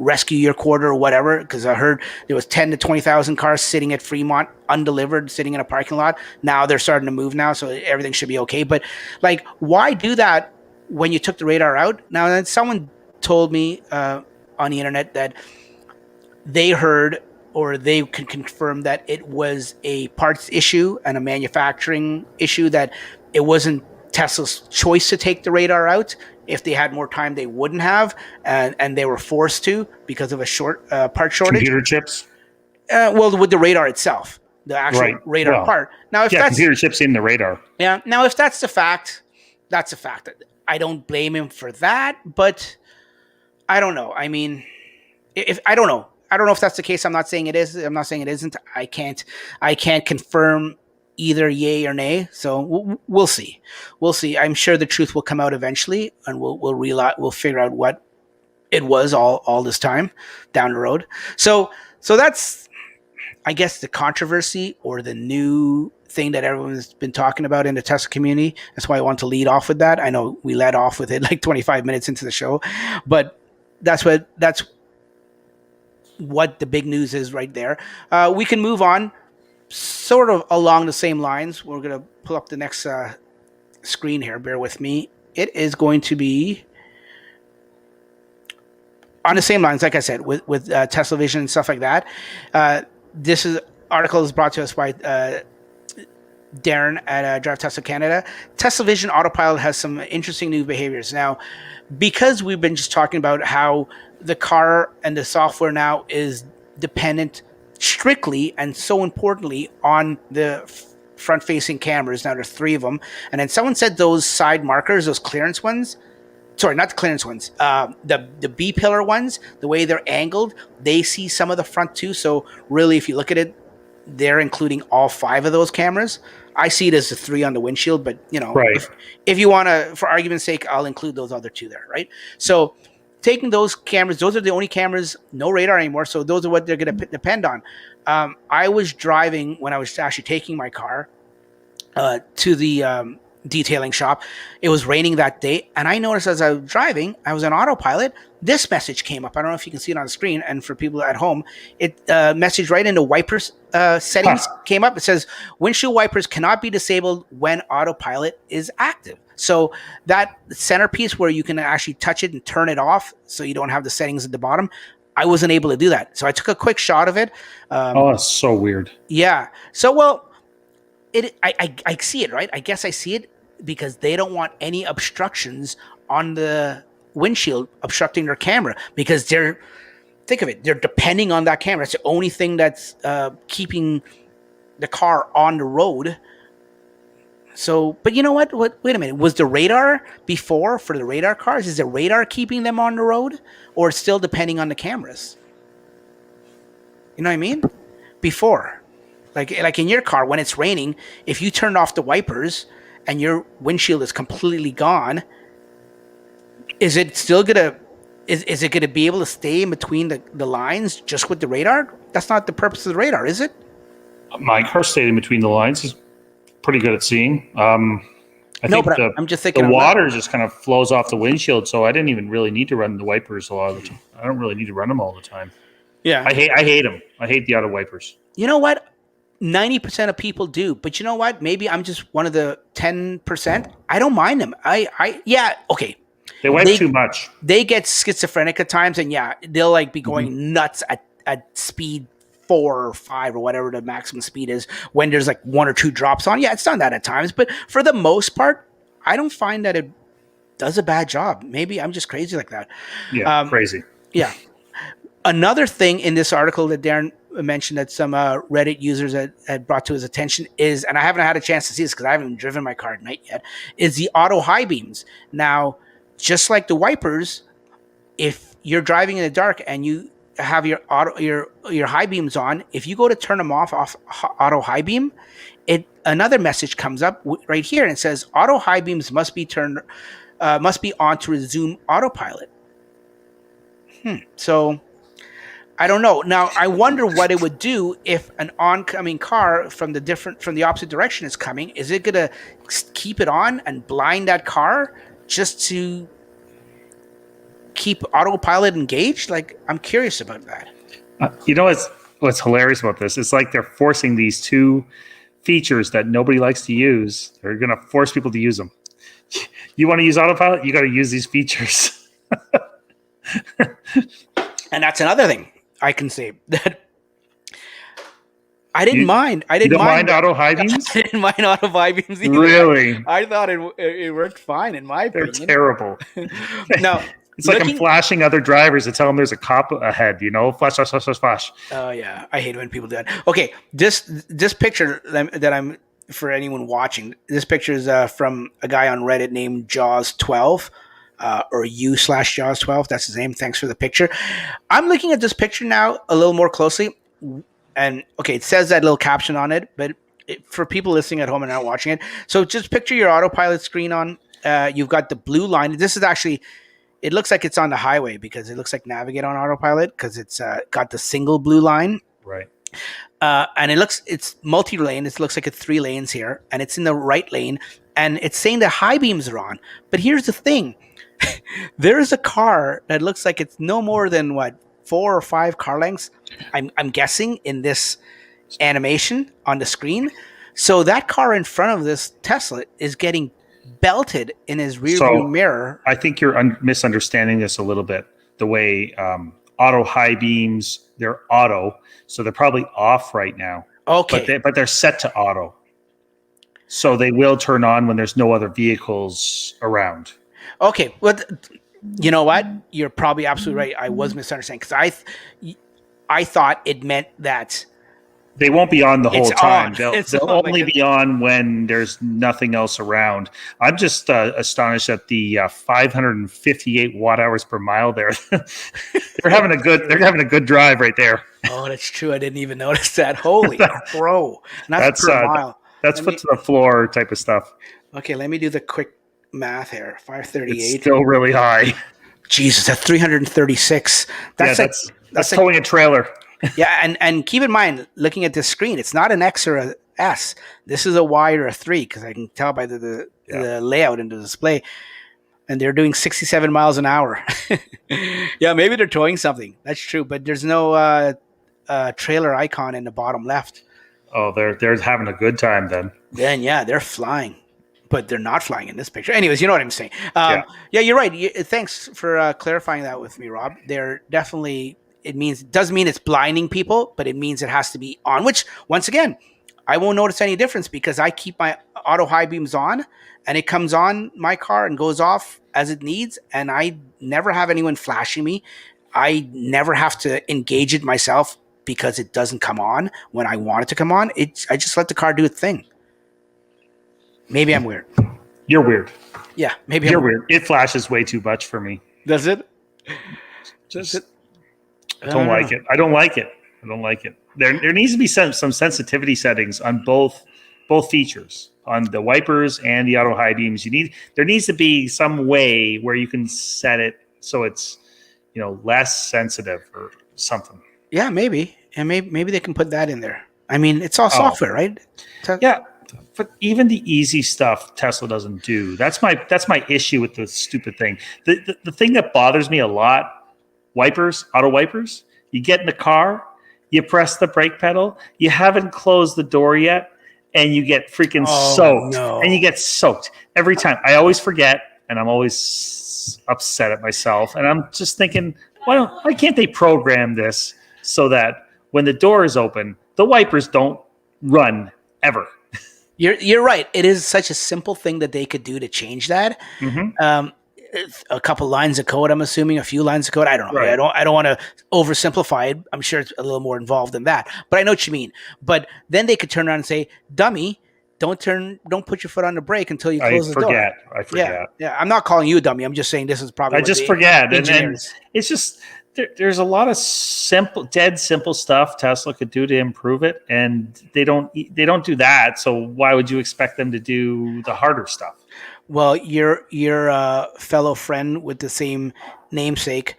rescue your quarter or whatever? Because I heard there was 10 to 20,000 cars sitting at Fremont undelivered, sitting in a parking lot. Now they're starting to move now, so everything should be okay. But like, why do that when you took the radar out? Now, then someone told me on the internet that they heard, or they can confirm, that it was a parts issue and a manufacturing issue, that it wasn't Tesla's choice to take the radar out. If they had more time, they wouldn't have, and they were forced to because of a part shortage.
Computer chips?
Well, with the radar itself, the actual radar part. Now, if that's
computer chips in the radar.
Yeah. Now, if that's the fact, that's a fact. I don't blame him for that, but I don't know. I mean, if I don't know. I don't know if that's the case. I'm not saying it is. I'm not saying it isn't. I can't confirm either yay or nay. So we'll see. We'll see. I'm sure the truth will come out eventually, and we'll realize, we'll figure out what it was all this time down the road. So that's, I guess, the controversy or the new thing that everyone's been talking about in the Tesla community. That's why I want to lead off with that. I know we led off with it like 25 minutes into the show, but that's what the big news is right there. We can move on sort of along the same lines. We're going to pull up the next screen here. Bear with me. It is going to be on the same lines, like I said, with Tesla Vision and stuff like that. This article is brought to us by Darren at Drive Tesla Canada. Tesla Vision Autopilot has some interesting new behaviors. Now, because we've been just talking about how the car and the software now is dependent strictly and so importantly on the front-facing cameras. Now there's 3 of them. And then someone said those side markers, those clearance ones, sorry, not the clearance ones, the B-pillar ones, the way they're angled, they see some of the front too. So really, if you look at it, they're including all 5 of those cameras. I see it as the 3 on the windshield, but
right.
if you want to, for argument's sake, I'll include those other 2 there, right? So taking those cameras, those are the only cameras, no radar anymore. So those are what they're going to depend on. I was driving when I was actually taking my car to the detailing shop. It was raining that day, and I noticed as I was driving, I was on autopilot. This message came up. I don't know if you can see it on the screen, and for people at home, it message right into wipers settings came up. It says windshield wipers cannot be disabled when autopilot is active. So that centerpiece where you can actually touch it and turn it off, so you don't have the settings at the bottom, I wasn't able to do that. So I took a quick shot of it.
That's so weird.
Yeah. So well, I see it, right? I guess I see it because they don't want any obstructions on the windshield obstructing their camera, because think of it, they're depending on that camera. It's the only thing that's keeping the car on the road. So, but you know what? Wait a minute. Was the radar before for the radar cars? Is the radar keeping them on the road, or still depending on the cameras? You know what I mean? Before, like in your car, when it's raining, if you turn off the wipers and your windshield is completely gone, is it still gonna? Is it gonna be able to stay in between the lines just with the radar? That's not the purpose of the radar, is it?
My car stayed in between the lines. Is pretty good at seeing. I'm just thinking the water just kind of flows off the windshield, so I didn't even really need to run the wipers a lot of the time. I don't really need to run them all the time.
Yeah,
I hate them. I hate the auto wipers.
You know what? 90% of people do, but you know what? Maybe I'm just one of the 10%. I don't mind them. Yeah, okay.
They wipe too much.
They get schizophrenic at times, and yeah, they'll like be going nuts at speed 4 or 5 or whatever the maximum speed is when there's like 1 or 2 drops on. Yeah, it's done that at times, but for the most part, I don't find that it does a bad job. Maybe I'm just crazy like that.
Yeah, crazy.
Yeah. Another thing in this article that Darren mentioned that some Reddit users had brought to his attention is, and I haven't had a chance to see this because I haven't driven my car at night yet, is the auto high beams. Now, just like the wipers, if you're driving in the dark and you have your high beams on, if you go to turn them off auto high beam, another message comes up right here and it says auto high beams must be on to resume autopilot. So I don't know. Now I wonder what it would do if an oncoming car from the opposite direction is coming. Is it gonna keep it on and blind that car just to keep autopilot engaged? Like, I'm curious about that.
You know what's hilarious about this? It's like they're forcing these 2 features that nobody likes to use. They're going to force people to use them. You want to use autopilot? You got to use these features.
And that's another thing I can say that I didn't mind. I didn't
mind auto high beams.
I didn't mind auto high beams either.
Really?
I thought it worked fine in my opinion.
They're terrible.
No.
It's like I'm flashing other drivers to tell them there's a cop ahead, Flash, flash, flash, flash, flash.
Oh, yeah. I hate when people do that. Okay, this picture that I'm, for anyone watching, this picture is from a guy on Reddit named Jaws12. or U/Jaws12. That's his name. Thanks for the picture. I'm looking at this picture now a little more closely, and okay, it says that little caption on it, but for people listening at home and not watching it, so just picture your autopilot screen on. You've got the blue line. This is actually, it looks like it's on the highway because it looks like Navigate on autopilot because it's got the single blue line.
Right.
And it's multi-lane. It looks like it's 3 lanes here, and it's in the right lane, and it's saying the high beams are on. But here's the thing: there is a car that looks like it's no more than 4 or 5 car lengths. I'm guessing in this animation on the screen. So that car in front of this Tesla is getting belted in his rearview mirror.
I think you're misunderstanding this a little bit. The way auto high beams, they're auto, so they're probably off right now.
Okay,
but they're set to auto, so they will turn on when there's no other vehicles around.
Okay, well, you know what? You're probably absolutely right. I was misunderstanding because I thought it meant that
they won't be on the whole time.
On.
They'll only be on when there's nothing else around. I'm just astonished at the 558 watt hours per mile there. They're having a good drive right there.
Oh, that's true. I didn't even notice that. Holy crow! That's per mile.
That's foot to the floor type of stuff.
Okay, let me do the quick math here. 538.
It's still really high.
Jesus, that's 336. That's
towing a trailer.
Yeah, and keep in mind, looking at this screen, it's not an X or a S. This is a Y or a 3 because I can tell by the layout in the display. And they're doing 67 miles an hour. Yeah, maybe they're towing something. That's true, but there's no trailer icon in the bottom left.
Oh, they're having a good time then.
Then yeah, they're flying, but they're not flying in this picture. Anyways, you know what I'm saying. Yeah, you're right. Thanks for clarifying that with me, Rob. They're definitely. It doesn't mean it's blinding people, but it means it has to be on, which once again, I won't notice any difference because I keep my auto high beams on and it comes on my car and goes off as it needs. And I never have anyone flashing me. I never have to engage it myself because it doesn't come on when I want it to come on. I just let the car do its thing. Maybe I'm weird.
You're weird.
Yeah, maybe
you're weird. It flashes way too much for me.
Does it?
I don't like it. I don't like it. There needs to be some sensitivity settings on both features, on the wipers and the auto high beams. There needs to be some way where you can set it so it's less sensitive or something.
Yeah, maybe. And maybe they can put that in there. I mean, it's all software, right?
Yeah. But even the easy stuff Tesla doesn't do. That's my issue with the stupid thing. The thing that bothers me a lot, auto wipers, you get in the car, you press the brake pedal, you haven't closed the door yet, and you get freaking soaked.
No.
And you get soaked every time. I always forget, and I'm always upset at myself. And I'm just thinking, why can't they program this so that when the door is open, the wipers don't run ever?
You're right. It is such a simple thing that they could do to change that.
Mm-hmm.
A couple lines of code, I'm assuming, a few lines of code. I don't know.
Right.
I don't want to oversimplify it. I'm sure it's a little more involved than that. But I know what you mean. But then they could turn around and say, "Dummy, don't put your foot on the brake until you close the door."
I forget.
Yeah. I'm not calling you a dummy. I'm just saying this is probably.
I just forget, and it's just there's a lot of simple stuff Tesla could do to improve it, and they don't do that. So why would you expect them to do the harder stuff?
Well, your fellow friend with the same namesake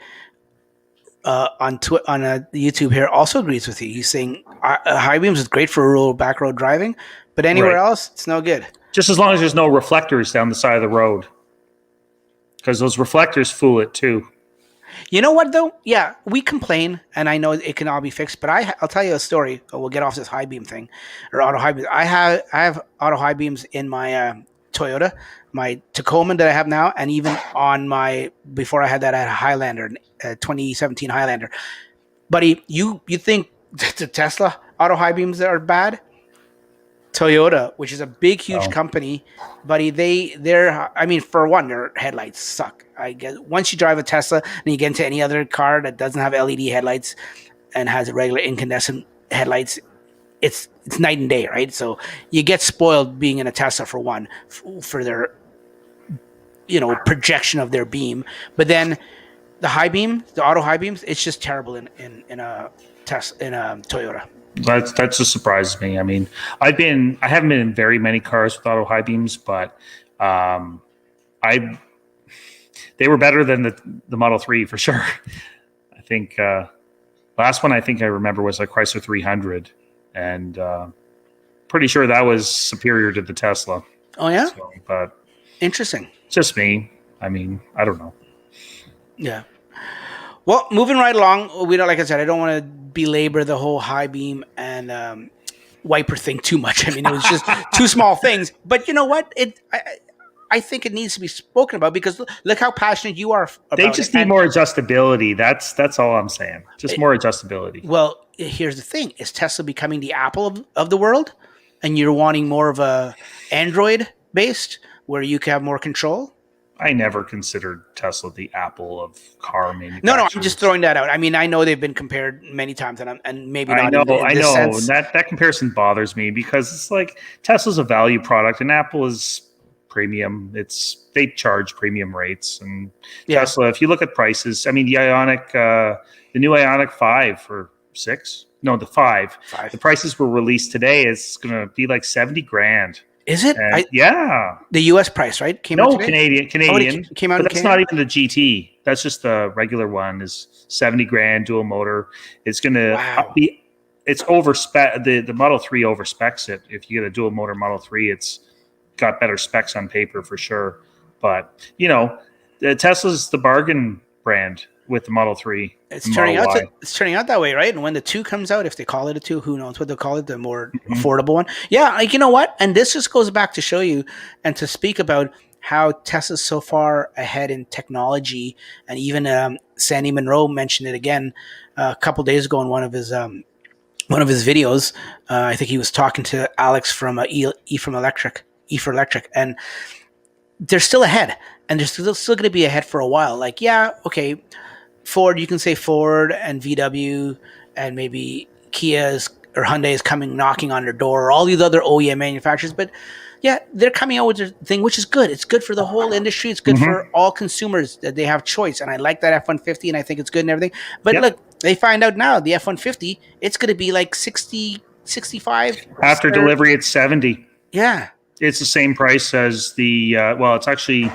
on YouTube here also agrees with you. He's saying high beams is great for rural back road driving, but anywhere else, it's no good.
Just as long as there's no reflectors down the side of the road, because those reflectors fool it too.
You know what, though? Yeah, we complain, and I know it can all be fixed, but I'll tell you a story. We'll get off this high beam thing, or auto high beams. I have auto high beams in my Toyota, my Tacoma that I have now, and even on before I had that, I had a Highlander, 2017 Highlander. Buddy, you think the Tesla auto high beams are bad? Toyota, which is a big, huge company, buddy, for one, their headlights suck. I guess once you drive a Tesla and you get into any other car that doesn't have LED headlights and has regular incandescent headlights, it's night and day, right? So you get spoiled being in a Tesla for one, for their projection of their beam. But then the high beam, the auto high beams, it's just terrible in a Toyota.
That just surprises me. I mean, I haven't been in very many cars with auto high beams, but they were better than the Model 3 for sure. I think last one I remember was a Chrysler 300, and pretty sure that was superior to the Tesla.
Oh yeah,
so, but
interesting.
Just me. I mean, I don't know.
Yeah. Well, moving right along, we don't. Like I said, I don't want to belabor the whole high beam and wiper thing too much. I mean, it was just two small things. But you know what? I think it needs to be spoken about because look how passionate you are about it.
They just need more adjustability. That's all I'm saying. Just more adjustability.
Well, here's the thing. Is Tesla becoming the Apple of the world? And you're wanting more of a Android-based where you can have more control?
I never considered Tesla the Apple of car manufacturers.
No, I'm just throwing that out. I mean, I know they've been compared many times, and maybe not.
I know. Sense. That comparison bothers me because it's like Tesla's a value product and Apple is premium. They charge premium rates, and Tesla. If you look at prices, I mean, the new Ioniq 5 for 6. No, the 5. The prices were released today. It's going to be like $70,000.
Is it?
Yeah.
The U.S. price, right?
Canadian. Oh,
came out.
But that's not even the GT. That's just the regular one. Is $70,000 dual motor. It's going to be. It's over spec. The Model 3 over specs it. If you get a dual motor Model 3, it's got better specs on paper for sure. But the Tesla's the bargain brand with the Model 3.
It's turning out that way, right? And when the 2 comes out, if they call it a 2, who knows what they'll call it, the more affordable one. Yeah, like, you know what? And this just goes back to show you and to speak about how Tesla's so far ahead in technology. And even Sandy Monroe mentioned it again a couple days ago in one of his videos. I think he was talking to Alex from E for Electric, and they're still ahead. And they're still going to be ahead for a while. Like, yeah, okay, Ford, you can say Ford and VW and maybe Kia or Hyundai is knocking on their door, or all these other OEM manufacturers. But yeah, they're coming out with their thing, which is good. It's good for the whole industry. It's good for all consumers that they have choice. And I like that F-150 and I think it's good and everything. But look, they find out now the F-150, it's going to be like 60, 65.
After delivery, it's 70.
Yeah.
It's the same price as the, it's actually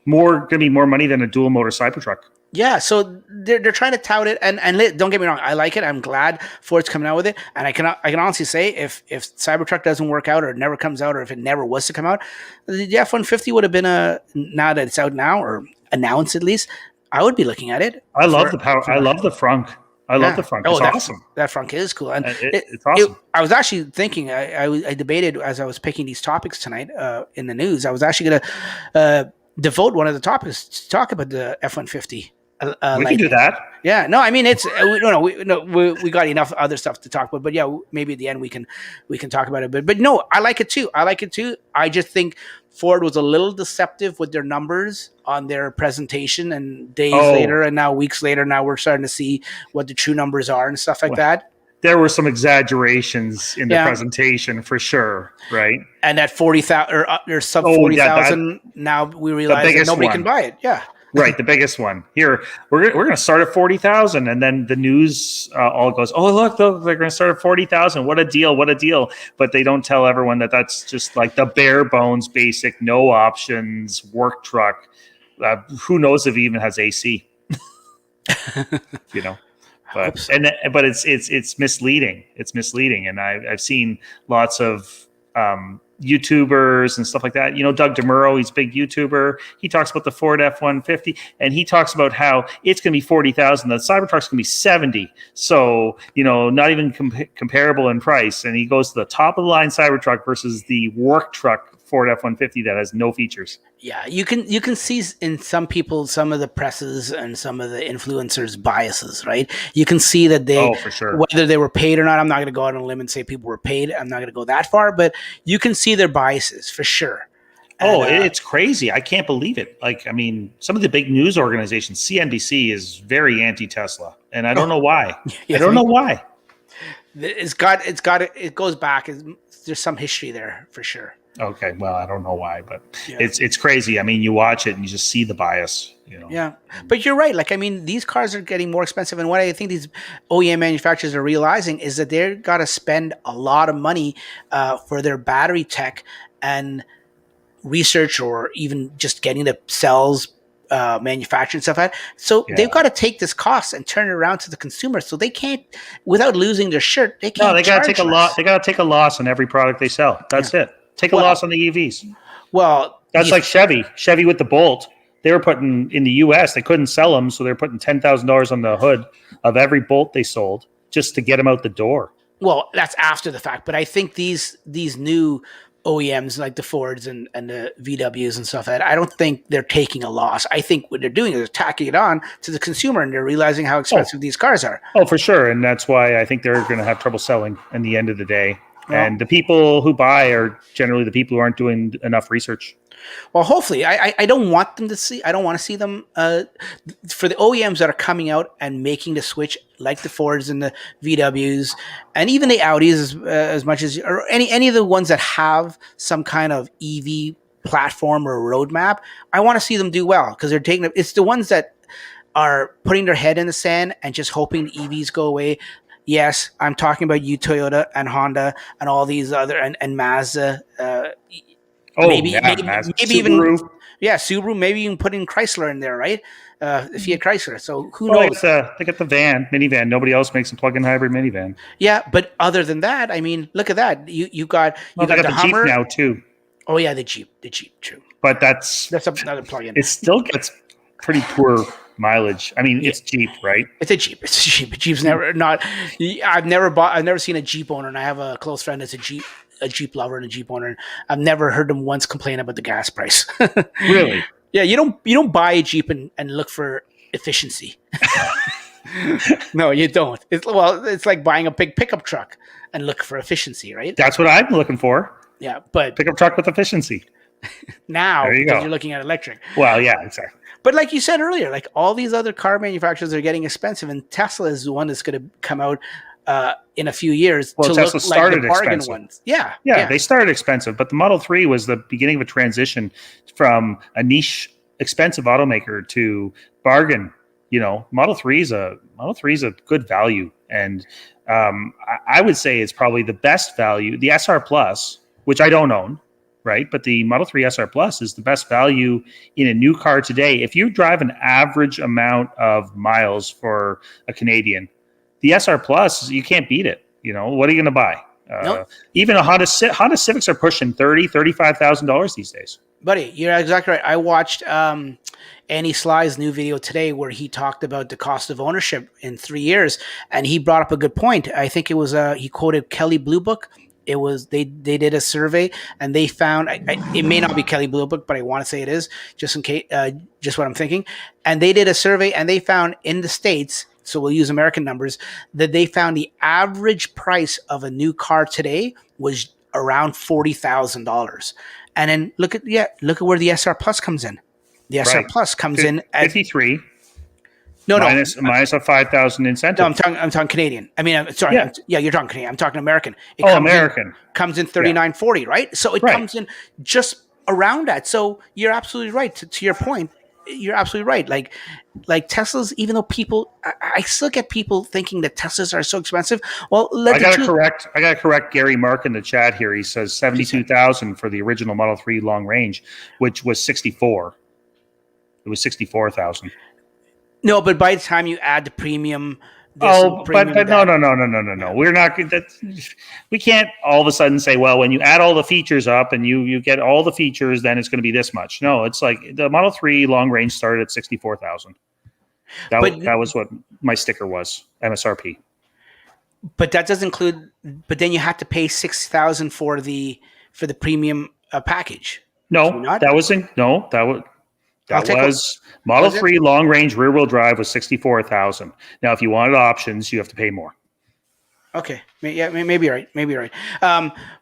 going to be more money than a dual motor Cybertruck.
Yeah, so they're trying to tout it, and don't get me wrong, I like it. I'm glad Ford's coming out with it, and I can honestly say if Cybertruck doesn't work out, or it never comes out, or if it never was to come out, the F-150 would have been now that it's out now, or announced at least, I would be looking at it.
I love the power. I love the frunk. I love the frunk. It's awesome.
That frunk is cool, and
it's awesome.
I was actually thinking, I debated as I was picking these topics tonight in the news. I was actually going to devote one of the topics to talk about the F-150.
We can do that.
Yeah, no, I mean it's we got enough other stuff to talk about, but yeah, maybe at the end we can talk about it. But no, I like it too. I just think Ford was a little deceptive with their numbers on their presentation, and days later, and now weeks later, now we're starting to see what the true numbers are and stuff like that.
There were some exaggerations in the presentation for sure, right?
And at 40,000 or sub 40,000, now we realize that nobody can buy it. Yeah.
Right, the biggest one. Here, we're going to start at 40,000, and then the news all goes, "Oh, look, they're going to start at 40,000. What a deal! What a deal!" But they don't tell everyone that that's just like the bare bones, basic, no options work truck. Who knows if it even has AC? But it's misleading. It's misleading, and I've seen lots of YouTubers and stuff like that. Doug DeMuro, he's a big YouTuber. He talks about the Ford F-150, and he talks about how it's going to be 40,000. The Cybertruck's going to be 70. So, not even comparable in price. And he goes to the top of the line Cybertruck versus the work truck Ford F-150 that has no features.
Yeah, you can see in some people, some of the presses and some of the influencers' biases, right? You can see that
for sure.
Whether they were paid or not, I'm not going to go out on a limb and say people were paid. I'm not going to go that far, but you can see their biases for sure. And,
it's crazy. I can't believe it. Like, I mean, some of the big news organizations, CNBC is very anti-Tesla, and I don't know why. I don't know why.
It goes back. There's some history there for sure.
Okay, well, I don't know why, but
Yeah.
it's crazy. I mean, you watch it and you just see the bias.
Yeah, but you're right. Like, I mean, these cars are getting more expensive, and what I think these OEM manufacturers are realizing is that they're got to spend a lot of money for their battery tech and research, or even just getting the cells manufactured and stuff like that. So they've
Yeah.
got to take this cost and turn it around to the consumer. So they can't, without losing their shirt, they
No,
can't
they got to take
charge
a lot.
less.
They got to take a loss on every product they sell.
Yeah.
That's it. Take a
Well,
loss on the EVs.
well,
That's like Chevy. Chevy with the Bolt. They were putting in the U.S. They couldn't sell them, so they're putting $10,000 on the hood of every Bolt they sold just to get them out the door.
well, that's after the fact, but I think these new OEMs like the Fords and the VWs and stuff like that, I don't think they're taking a loss. I think what they're doing is tacking it on to the consumer, and they're realizing how expensive these cars are.
Oh, for sure. And that's why I think they're going to have trouble selling in the end of the day.
Well,
And the people who buy are generally the people who aren't doing enough research.
well, hopefully, I don't want them to see. I don't want to see them for the OEMs that are coming out and making the switch, like the Fords and the VWs, and even the Audis, as much as, or any of the ones that have some kind of EV platform or roadmap. I want to see them do well, because they're taking. It's the ones that are putting their head in the sand and just hoping the EVs go away. Yes, I'm talking about you, Toyota and Honda and all these other, and Mazda. Maybe even Subaru. Maybe even put in Chrysler in there, right? Fiat Chrysler. So who knows?
They got the minivan. Nobody else makes a plug-in hybrid minivan.
Yeah, but other than that, I mean, look at that. You got
the
Hummer
Jeep now too.
Oh yeah, the Jeep, true.
But that's
another plug-in.
It still gets pretty poor mileage. I mean, it's Jeep, right?
It's a Jeep. It's a Jeep. Jeep's never not. I've never seen a Jeep owner, and I have a close friend that's a Jeep lover and a Jeep owner. I've never heard them once complain about the gas price.
Really?
Yeah, you don't buy a Jeep and look for efficiency. No, you don't. It's like buying a big pickup truck and look for efficiency, right?
That's what I'm looking for.
Yeah, but
pickup truck with efficiency.
Now, because you're looking at electric.
Well, yeah, exactly.
But like you said earlier, like all these other car manufacturers are getting expensive, and Tesla is the one that's going to come out in a few years.
Well,
to
Tesla
look
started
like the bargain
expensive.
Ones. Yeah,
they started expensive, but the Model 3 was the beginning of a transition from a niche, expensive automaker to bargain. Model 3 is a good value, and I would say it's probably the best value. The SR Plus, which I don't own, right? But the Model 3 SR Plus is the best value in a new car today. If you drive an average amount of miles for a Canadian, the SR Plus, you can't beat it. What are you going to buy?
Nope.
Even a Honda Civics are pushing $35,000 these days.
Buddy, you're exactly right. I watched Annie Sly's new video today where he talked about the cost of ownership in 3 years, and he brought up a good point. I think it was he quoted Kelly Blue Book. It was they did a survey, and they found it may not be Kelly Blue Book, but I want to say it is, just in case, just what I'm thinking. And they did a survey, and they found in the States, so we'll use American numbers, that they found the average price of a new car today was around $40,000. And then look at where the SR Plus comes in. The SR Plus comes in at
53.
Minus
a 5,000 incentive.
No, I'm talking Canadian. I mean, I'm sorry.
Yeah.
You're talking Canadian. I'm talking American.
American.
Comes in 39.40, right? So it comes in just around that. So you're absolutely right. To your point, you're absolutely right. Like Teslas, even though people, I still get people thinking that Teslas are so expensive. Well,
I got to correct Gary Mark in the chat here. He says 72,000 for the original Model 3 long range, which was 64. It was 64,000.
No, but by the time you add the premium,
no. We're not. We can't all of a sudden say, well, when you add all the features up and you get all the features, then it's going to be this much. No, it's like the Model 3 long range started at 64,000. That was what my sticker was, MSRP. But
that doesn't include. But then you have to pay $6,000 for the premium package.
No, that was Model 3 long range rear wheel drive was 64,000. Now, if you wanted options, you have to pay more.
Okay, yeah, maybe you're right.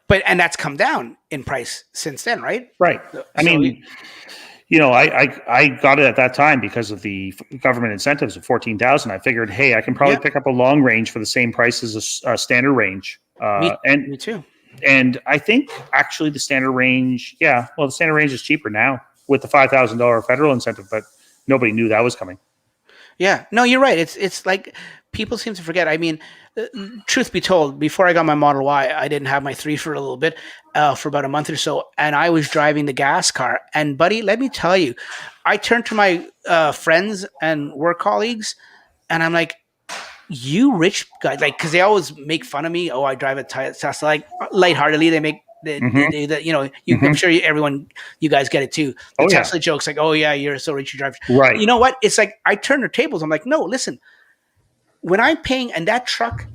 But that's come down in price since then, right?
Right. I got it at that time because of the government incentives of 14,000. I figured, hey, I can probably pick up a long range for the same price as a standard range.
Me too.
And I think actually the standard range, the standard range is cheaper now with the $5,000 federal incentive, but nobody knew that was coming.
Yeah, no, you're right. It's like people seem to forget. I mean, uh, truth be told, before I got my Model Y, I didn't have my 3 for a little bit, for about a month or so, and I was driving the gas car. And buddy, let me tell you, I turned to my friends and work colleagues, and I'm like, "You rich guys," like, because they always make fun of me. Oh, I drive a Tesla, like lightheartedly. They make
Mm-hmm.
I'm
Mm-hmm.
sure you guys get it too. The
Oh yeah,
Tesla jokes, like, "Oh yeah, you're so rich, you drive."
right.
You know what? It's like I turn the tables. I'm like, no, listen, when I'm paying, and that truck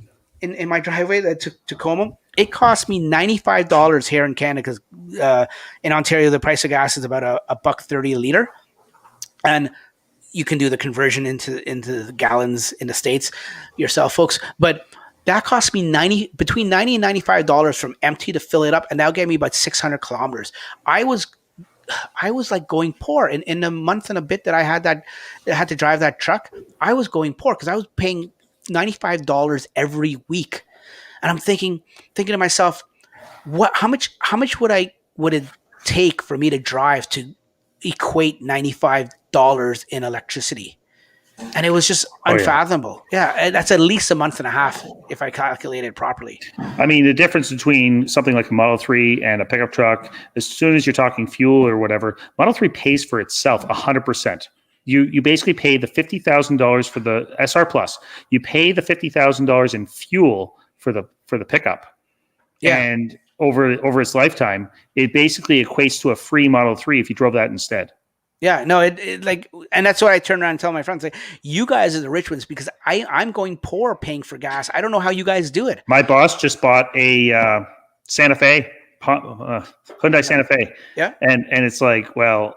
in my driveway that to Tacoma, it cost me $95 here in Canada because in Ontario the price of gas is about a buck 30 a liter, and you can do the conversion into the gallons in the States yourself, folks. But that cost me between $90 and $95 from empty to fill it up, and that'll get me about 600 kilometers. I was I was like going poor in a month and a bit that I had to drive that truck. I was going poor because I was paying $95 every week, and I'm thinking to myself, how much would it take for me to drive to equate $95 in electricity? And it was just
Oh yeah.
unfathomable. Yeah, and that's at least a month and a half if I calculated properly.
I mean, the difference between something like a Model 3 and a pickup truck, as soon as you're talking fuel or whatever, Model 3 pays for itself 100%. You basically pay the $50,000 for the SR Plus. You pay the $50,000 in fuel for the pickup.
Yeah.
And over its lifetime, it basically equates to a free Model 3 if you drove that instead.
Yeah, no, it like, and that's why I turn around and tell my friends, like, you guys are the rich ones because I'm going poor paying for gas. I don't know how you guys do it.
My boss just bought a Santa Fe, Hyundai Santa Fe.
Yeah.
And it's like, well,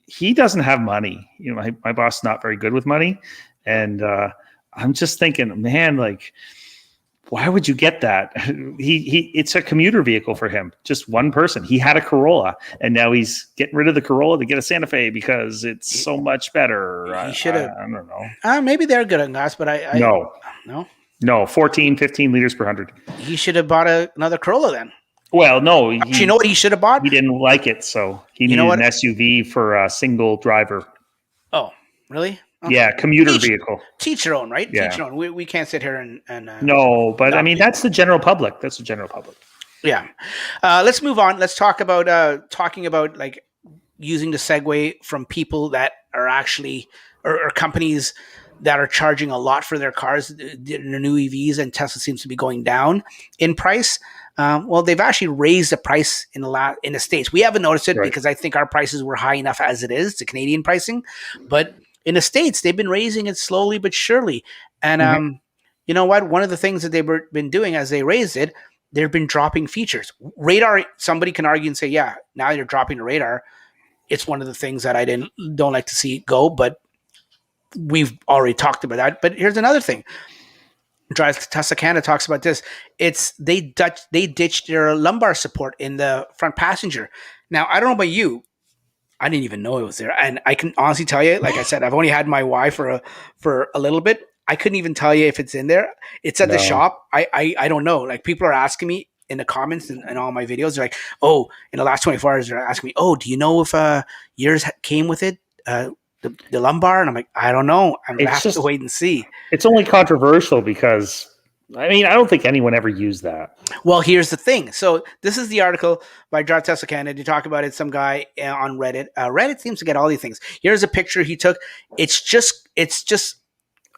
he doesn't have money. My boss is not very good with money. And I'm just thinking, man, like, why would you get that? It's a commuter vehicle for him. Just one person. He had a Corolla, and now he's getting rid of the Corolla to get a Santa Fe because it's so much better.
He should have.
I don't know.
Maybe they're good on gas, but
No, 14, 15 liters per 100.
he should have bought another Corolla then.
Well, no.
Actually, you know what he should have bought?
He didn't like it, so he needed an SUV for a single driver.
Oh, really? Okay.
Yeah, commuter vehicle.
Teach your own, right?
Yeah.
Teach your own. We can't sit here and
no, but I mean that's the general public. That's the general public.
Yeah. Let's move on. Let's talk about talking about like using the segue from people that are actually or companies that are charging a lot for their cars, the new EVs, and Tesla seems to be going down in price. Well, they've actually raised the price in the States. We haven't noticed it because I think our prices were high enough as it is, the Canadian pricing, but in the States, they've been raising it slowly but surely. And you know what? One of the things that they've been doing as they raised it, they've been dropping features. Radar, somebody can argue and say, yeah, now you're dropping the radar. It's one of the things that I don't like to see go, but we've already talked about that. But here's another thing. Drive Tesla Canada talks about this. They ditched their lumbar support in the front passenger. Now, I don't know about you. I didn't even know it was there. And I can honestly tell you, like I said, I've only had my Y for a little bit. I couldn't even tell you if it's in there. It's at the shop. I don't know. Like people are asking me in the comments and all my videos. They're like, oh, in the last 24 hours, they're asking me, oh, do you know if yours came with it? The lumbar? And I'm like, I don't know. I'm going to have to wait and see.
It's only controversial because I mean, I don't think anyone ever used that.
Well, here's the thing. So this is the article by Drive Tesla Canada. You talk about it. Some guy on Reddit. Reddit seems to get all these things. Here's a picture he took. They've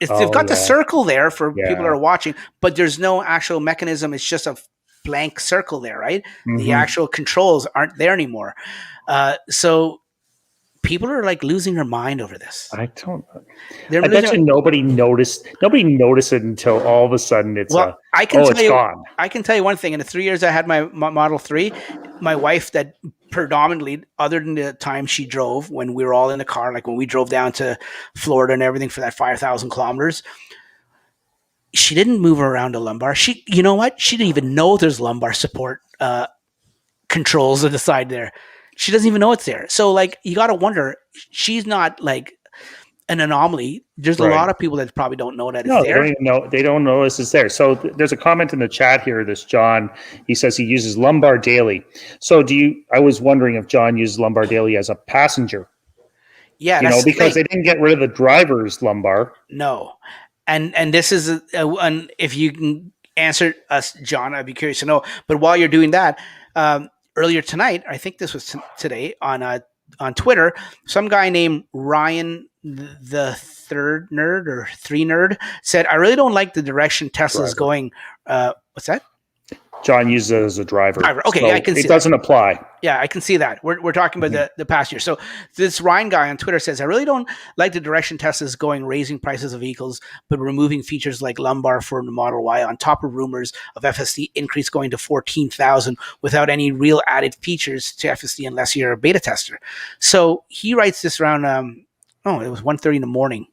got the circle there for people that are watching, but there's no actual mechanism. It's just a blank circle there, right? Mm-hmm. The actual controls aren't there anymore. So people are like losing their mind over this.
I don't know. I bet you nobody noticed it until all of a sudden it's gone.
I can tell you one thing. In the 3 years I had my Model 3, my wife that predominantly, other than the time she drove when we were all in the car, like when we drove down to Florida and everything for that 5,000 kilometers, she didn't move around a lumbar. You know what? She didn't even know there's lumbar support controls on the side there. She doesn't even know it's there. So like, you got to wonder, she's not like an anomaly. There's a
Right.
lot of people that probably don't know that it's
No, they
there.
don't even know. They don't know this is there. So there's a comment in the chat here. This John, he says he uses Lumbar daily. So do you? I was wondering if John uses Lumbar daily as a passenger.
Yeah,
You know,
that's the
because
thing.
they didn't get rid of the driver's lumbar.
No, and this is and if you can answer us, John, I'd be curious to know. But while you're doing that, earlier tonight, I think this was today on Twitter, some guy named Ryan the third nerd or three nerd said, "I really don't like the direction Tesla's
Driver.
going." What's that?
John uses it as a driver.
Driver. Okay,
So
I can see
it doesn't apply.
Yeah, I can see that. We're talking about the past year. So this Ryan guy on Twitter says, I really don't like the direction Tesla's going, raising prices of vehicles, but removing features like lumbar for the Model Y on top of rumors of FSD increase going to 14,000 without any real added features to FSD unless you're a beta tester. So he writes this around, it was 1:30 in the morning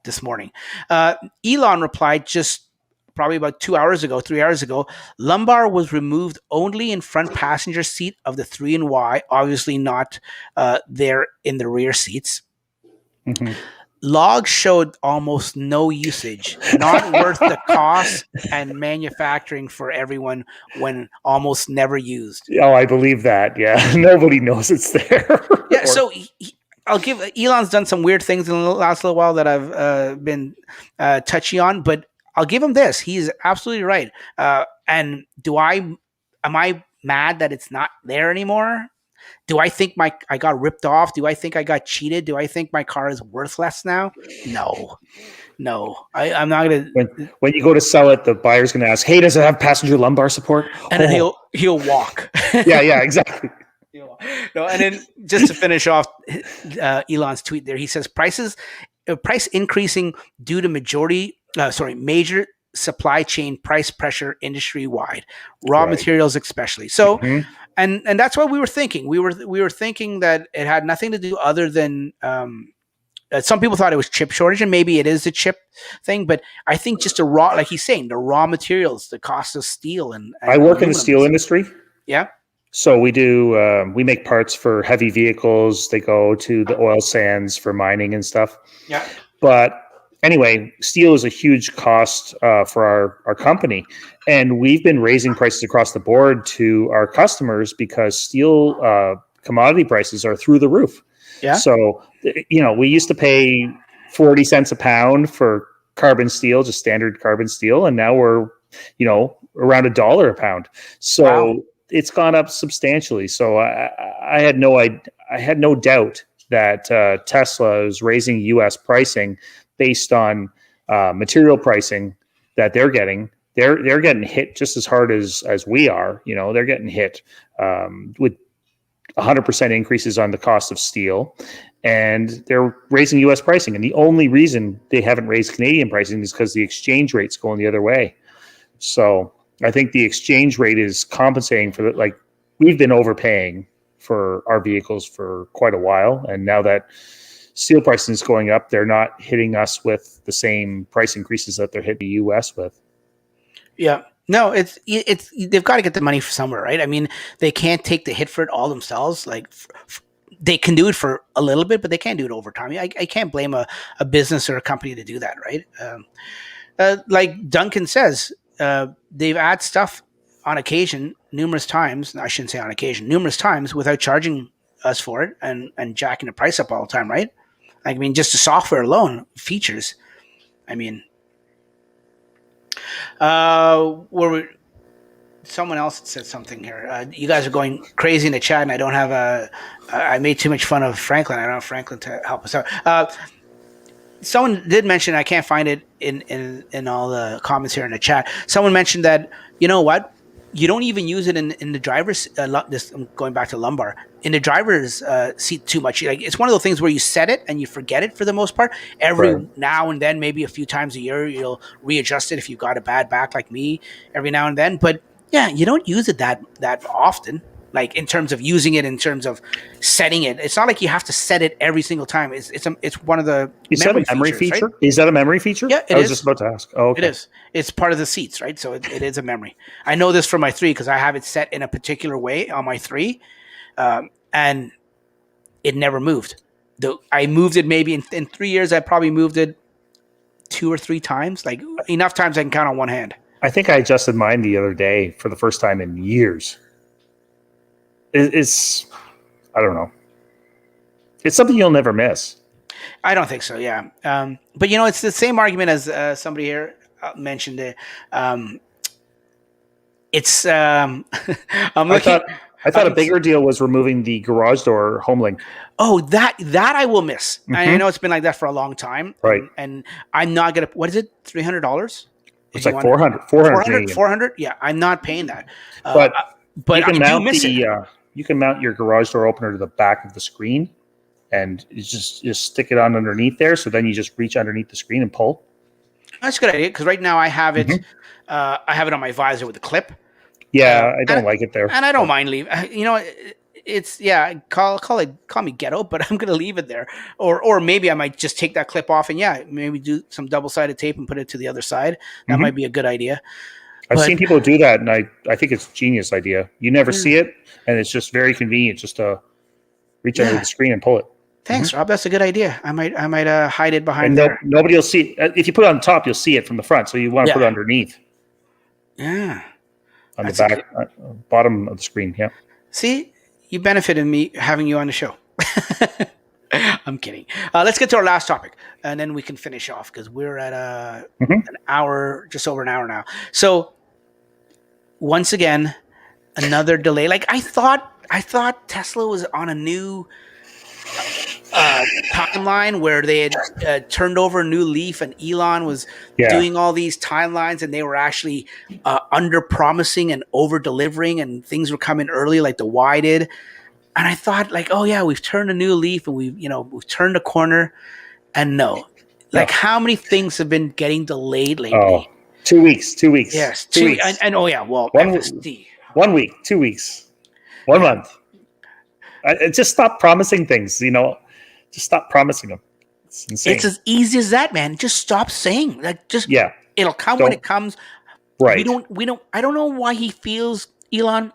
this morning. Elon replied just probably about 2 hours ago, 3 hours ago, lumbar was removed only in front passenger seat of the 3 and Y, obviously not there in the rear seats.
Mm-hmm.
Logs showed almost no usage, not worth the cost and manufacturing for everyone when almost never used.
Oh, I believe that. Yeah, nobody knows it's there.
Yeah, so I'll give Elon's done some weird things in the last little while that I've been touchy on, but I'll give him this. He's absolutely right. And am I mad that it's not there anymore? Do I think I got ripped off? Do I think I got cheated? Do I think my car is worth less now? No. I'm not gonna.
When you go to sell it, the buyer's going to ask, "Hey, does it have passenger lumbar support?"
And then he'll walk.
Yeah, exactly.
No, and then just to finish off Elon's tweet there, he says price increasing due to major supply chain price pressure industry wide, raw materials especially. So, and that's what we were thinking. We were thinking that it had nothing to do other than some people thought it was chip shortage, and maybe it is a chip thing. But I think just like he's saying, the raw materials, the cost of steel and
I work in the steel industry.
Yeah.
So we make parts for heavy vehicles. They go to the oil sands for mining and stuff.
Yeah.
But anyway, steel is a huge cost for our company. And we've been raising prices across the board to our customers because steel commodity prices are through the roof.
Yeah.
So, we used to pay 40 cents a pound for carbon steel, just standard carbon steel. And now we're, around $1 a pound. So wow. It's gone up substantially. So I had no doubt that Tesla is raising U.S. pricing based on material pricing that they're getting. They're getting hit just as hard as we are. They're getting hit with 100% increases on the cost of steel, and they're raising U.S. pricing. And the only reason they haven't raised Canadian pricing is because the exchange rate's going the other way. So I think the exchange rate is compensating for that. Like, we've been overpaying for our vehicles for quite a while, and now that steel pricing is going up, they're not hitting us with the same price increases that they're hitting the U.S. with.
Yeah. No, it's they've got to get the money from somewhere, right? I mean, they can't take the hit for it all themselves. Like, they can do it for a little bit, but they can't do it over time. I can't blame a business or a company to do that, right? Like Duncan says, they've added stuff on occasion, numerous times. I shouldn't say on occasion, numerous times without charging us for it and jacking the price up all the time, right? I mean, just the software alone, features. I mean, someone else said something here. You guys are going crazy in the chat, and I don't have I made too much fun of Franklin. I don't have Franklin to help us out. Someone did mention, I can't find it in all the comments here in the chat. Someone mentioned that, you know what? You don't even use it in the driver's. I'm going back to lumbar, in the driver's seat too much. Like, it's one of those things where you set it and you forget it for the most part. Every now and then, maybe a few times a year, you'll readjust it if you've got a bad back like me. Every now and then, but yeah, you don't use it that often. Like, in terms of using it, in terms of setting it, it's not like you have to set it every single time. It's one of the
is that a memory
features,
feature?
Right?
Is that a memory feature?
Yeah,
I was just about to ask. Oh, okay.
It is. It's part of the seats, right? So it is a memory. I know this for my 3 because I have it set in a particular way on my 3, and it never moved. I moved it maybe in 3 years. I probably moved it 2 or 3 times, like enough times I can count on one hand.
I think I adjusted mine the other day for the first time in years. It's I don't know. It's something you'll never miss.
I don't think so. Yeah, but it's the same argument as somebody here mentioned it. It's I'm looking.
I thought a bigger deal was removing the garage door home link.
Oh, that I will miss.
Mm-hmm.
I know it's been like that for a long time,
right?
And I'm not gonna. What is it? $300?
It's like 400.
400. Yeah, I'm not paying that.
But
you can mount
you can mount your garage door opener to the back of the screen, and you just stick it on underneath there. So then you just reach underneath the screen and pull.
That's a good idea because right now I have it. I have it on my visor with a clip.
Yeah, I don't like it there,
and I don't mind leaving. It's call me ghetto, but I'm gonna leave it there. Or maybe I might just take that clip off and maybe do some double-sided tape and put it to the other side. That might be a good idea.
I've seen people do that, and I think it's a genius idea. You never see it, and it's just very convenient just to reach under the screen and pull it.
Thanks, Rob. That's a good idea. I might hide it behind
and
there.
Nobody will see it. If you put it on top, you'll see it from the front. So you want to put it underneath.
Yeah.
On the back, bottom of the screen. Yeah.
See, you benefited me having you on the show. I'm kidding. Let's get to our last topic, and then we can finish off because we're at an hour, just over an hour now. So once again, another delay. Like I thought Tesla was on a new timeline where they had turned over a new leaf, and Elon was doing all these timelines, and they were actually under promising and over delivering, and things were coming early like the Y did. And I thought, like, oh yeah, we've turned a new leaf, and we've turned a corner. And no, like how many things have been getting delayed lately?
Oh, 2 weeks. 2 weeks.
Yes,
2 weeks.
And oh yeah, well,
FSD. 1 week, 2 weeks, 1 month. Just stop promising things. Just stop promising them. It's insane.
It's as easy as that, man. Just stop saying. Like, it'll come when it comes.
Right.
We don't. I don't know why he feels, Elon.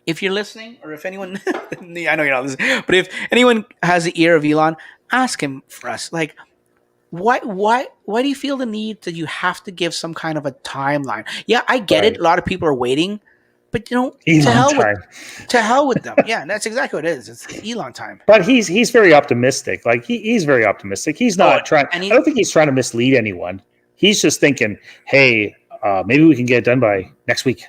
If you're listening, or if anyone, I know you're not listening, but if anyone has the ear of Elon, ask him for us. Like, why do you feel the need that you have to give some kind of a timeline? Yeah, I get it. A lot of people are waiting, but to hell with them. Yeah, that's exactly what it is. It's Elon time.
But he's very optimistic. Like he's very optimistic. He's not trying. I don't think he's trying to mislead anyone. He's just thinking, hey, maybe we can get it done by next week.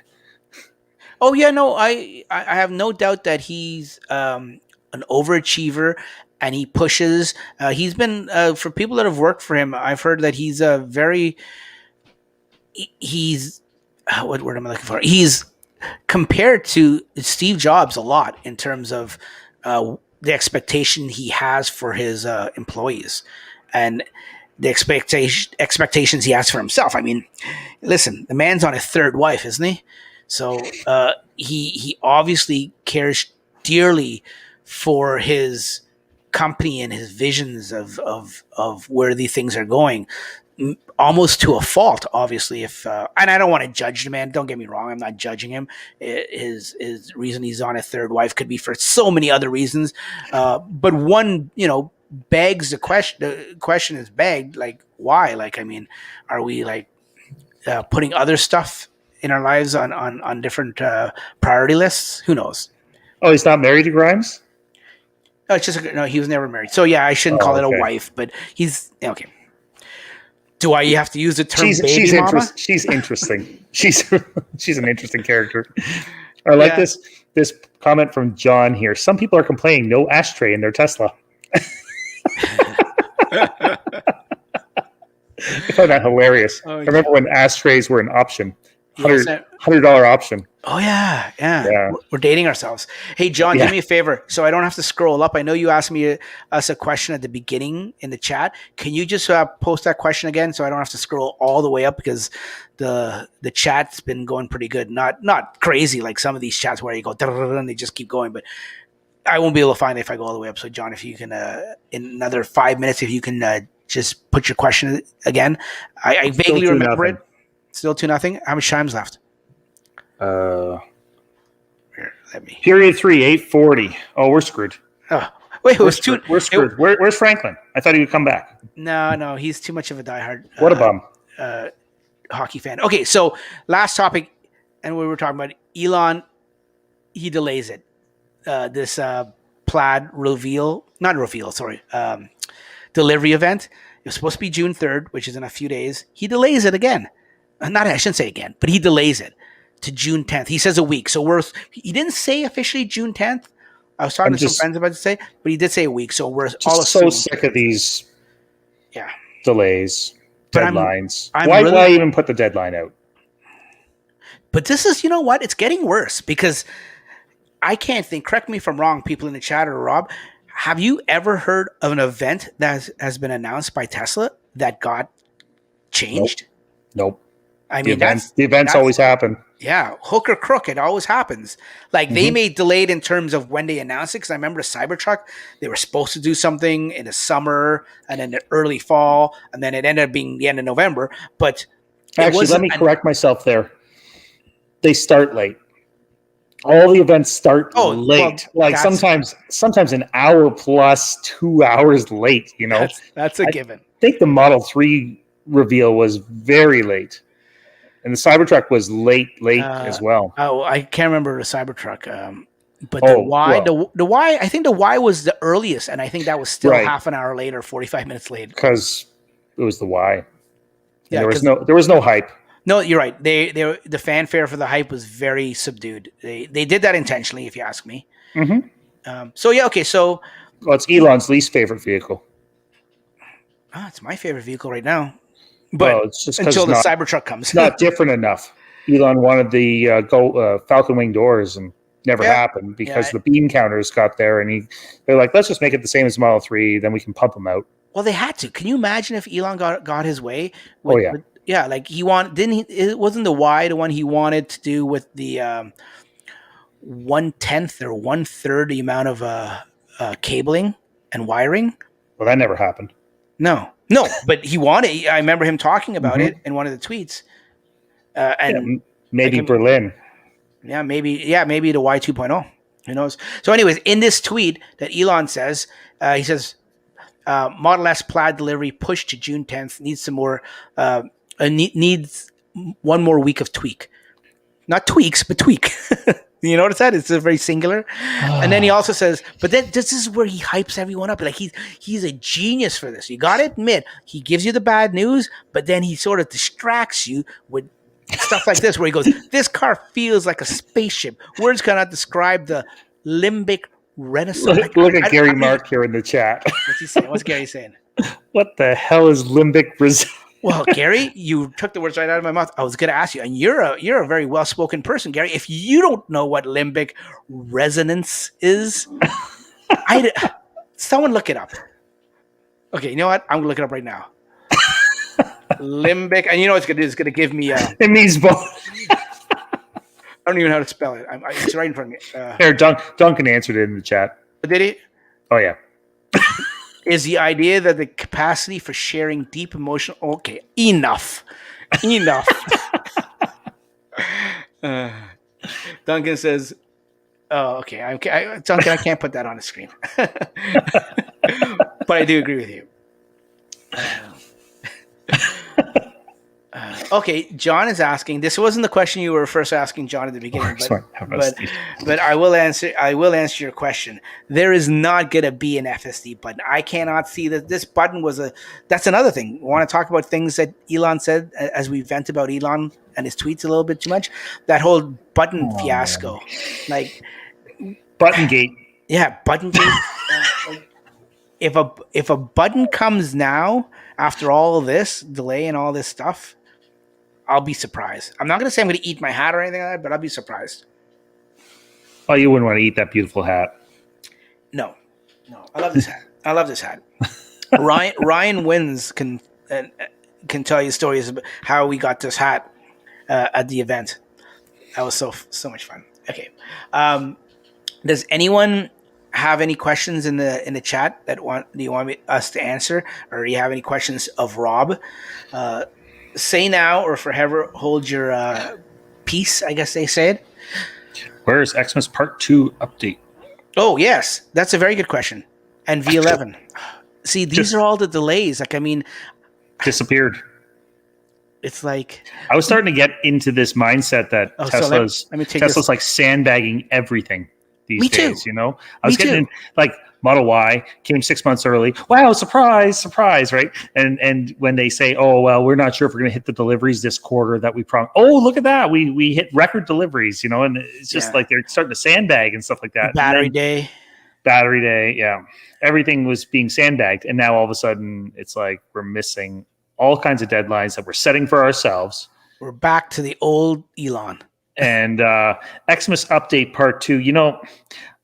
Oh yeah, no, I have no doubt that he's an overachiever, and he pushes. He's been for people that have worked for him. I've heard that he's he's what word am I looking for? He's compared to Steve Jobs a lot in terms of the expectation he has for his employees and the expectations he has for himself. I mean, listen, the man's on a third wife, isn't he? So he obviously cares dearly for his company and his visions of where these things are going, almost to a fault. Obviously, and I don't want to judge the man. Don't get me wrong. I'm not judging him. His reason he's on a third wife could be for so many other reasons. But one, begs the question. The question is begged, like, why? Like, I mean, are we like putting other stuff in our lives on different priority lists? Who knows?
Oh, he's not married to Grimes?
No, it's just no. He was never married. So yeah, I shouldn't call it a wife, but he's okay. Do I have to use the term baby mama?
She's interesting. She's an interesting character. I like this comment from John here. Some people are complaining no ashtray in their Tesla. I find that hilarious. I remember when ashtrays were an option. $100 option.
Oh yeah. We're dating ourselves. Hey John, do me a favor, so I don't have to scroll up. I know you asked us a question at the beginning in the chat. Can you just post that question again, so I don't have to scroll all the way up, because the chat's been going pretty good. Not crazy like some of these chats where you go and they just keep going, but I won't be able to find it if I go all the way up. So John, if you can, in another 5 minutes, if you can just put your question again. I vaguely remember it. Still 2-0. How much time's left?
Here, let me. Period 3, 8:40. Oh, we're screwed.
Oh, Wait, it was two.
We're screwed. Where's Franklin? I thought he would come back.
No, he's too much of a diehard.
What a bum.
Hockey fan. Okay, so last topic, and we were talking about Elon. He delays it. This plaid delivery event. It was supposed to be June 3rd, which is in a few days. He delays it again. I shouldn't say again, but he delays it to June 10th. He says a week. So he didn't say officially June 10th. I was talking to some friends about to say, but he did say a week. So we're all
so sick of these delays, deadlines. Why even put the deadline out?
But this is, you know what? It's getting worse because I can't think, correct me if I'm wrong, people in the chat or Rob, have you ever heard of an event that has been announced by Tesla that got changed?
Nope.
I mean,
the events always happen.
Yeah, hook or crook, it always happens. Like they may delayed in terms of when they announced it. Because I remember the Cybertruck, they were supposed to do something in the summer and then the early fall, and then it ended up being the end of November. But
actually, let me correct myself there. They start late. All the events start late. Well, like sometimes an hour plus 2 hours late. You know,
that's a given.
I think the Model 3 reveal was very late. And the Cybertruck was late as well.
Oh, I can't remember the Cybertruck. But the Y, I think the Y was the earliest, and I think that was still half an hour late or 45 minutes late.
Because it was the Y. Yeah, there was no hype.
No, you're right. The fanfare for the hype was very subdued. They did that intentionally, if you ask me.
Mm-hmm.
So
it's Elon's least favorite vehicle.
It's my favorite vehicle right now. But
it's just
until the Cybertruck comes.
It's not different enough. Elon wanted the Falcon Wing doors and never happened because the beam counters got there and they're like, let's just make it the same as Model 3, then we can pump them out.
Well, they had to. Can you imagine if Elon got his way? Like he wanted, it wasn't the Y the one he wanted to do with the 1/10 or 1/3 the amount of cabling and wiring?
Well, that never happened.
No, but he wanted. I remember him talking about it in one of the tweets.
Maybe Berlin.
Yeah, maybe the Y 2.0. Who knows? So, anyways, in this tweet that Elon says, he says, Model S plaid delivery pushed to June 10th. Needs some more. Needs one more week of tweak. Not tweaks, but tweak. You notice that? It's a very singular. And then he also says, but then this is where he hypes everyone up. Like he's a genius for this. You got to admit, he gives you the bad news, but then he sort of distracts you with stuff like this, where he goes, this car feels like a spaceship. Words cannot describe the limbic renaissance.
Look at Gary Mark here in the chat.
What's he saying? What's Gary saying?
What the hell is limbic renaissance?
Well, Gary, you took the words right out of my mouth. I was going to ask you, and you're a very well-spoken person, Gary. If you don't know what limbic resonance is, someone look it up. Okay, you know what? I'm going to look it up right now. Limbic, and you know what it's going to do? It's going to give me
it means both.
I don't even know how to spell it. It's right in front of me.
Here, Duncan answered it in the chat.
Did he?
Oh, yeah.
Is the idea that the capacity for sharing deep emotional... Okay, enough. Duncan says... Oh, okay. Duncan, I can't put that on the screen. But I do agree with you. Okay, John is asking. This wasn't the question you were first asking, John, at the beginning, but I will answer. I will answer your question. There is not going to be an FSD button. I cannot see that this button was a. That's another thing. We want to talk about things that Elon said as we vent about Elon and his tweets a little bit too much. That whole button fiasco, like
button gate.
Yeah, button gate. If a button comes now after all of this delay and all this stuff, I'll be surprised. I'm not going to say I'm going to eat my hat or anything like that, but I'll be surprised.
Oh, you wouldn't want to eat that beautiful hat.
No. I love this hat. Ryan Wins can tell you stories about how we got this hat at the event. That was so much fun. Okay. Does anyone have any questions in the chat do you want us to answer, or do you have any questions of Rob? Say now or forever hold your peace, I guess they said.
Where is Xmas Part 2 update?
Oh, yes. That's a very good question. And V11. See, these
Just
are all the delays. Like, I mean,
disappeared.
it's like,
I was starting to get into this mindset that
so let me take
Tesla's
this.
like sandbagging everything these
Me
days.
too.
You know, I
Me
was getting
too.
in like Model Y came 6 months early. Wow, surprise, surprise, right? And when they say, oh well, we're not sure if we're going to hit the deliveries this quarter that we promised. Oh, look at that, we hit record deliveries. You know, and it's just
Yeah.
like they're starting to sandbag and stuff like that. And
Battery
then
day.
battery day, yeah, everything was being sandbagged, and now all of a sudden it's like we're missing all kinds of deadlines that we're setting for ourselves.
We're back to the old Elon.
And Xmas update part 2. You know,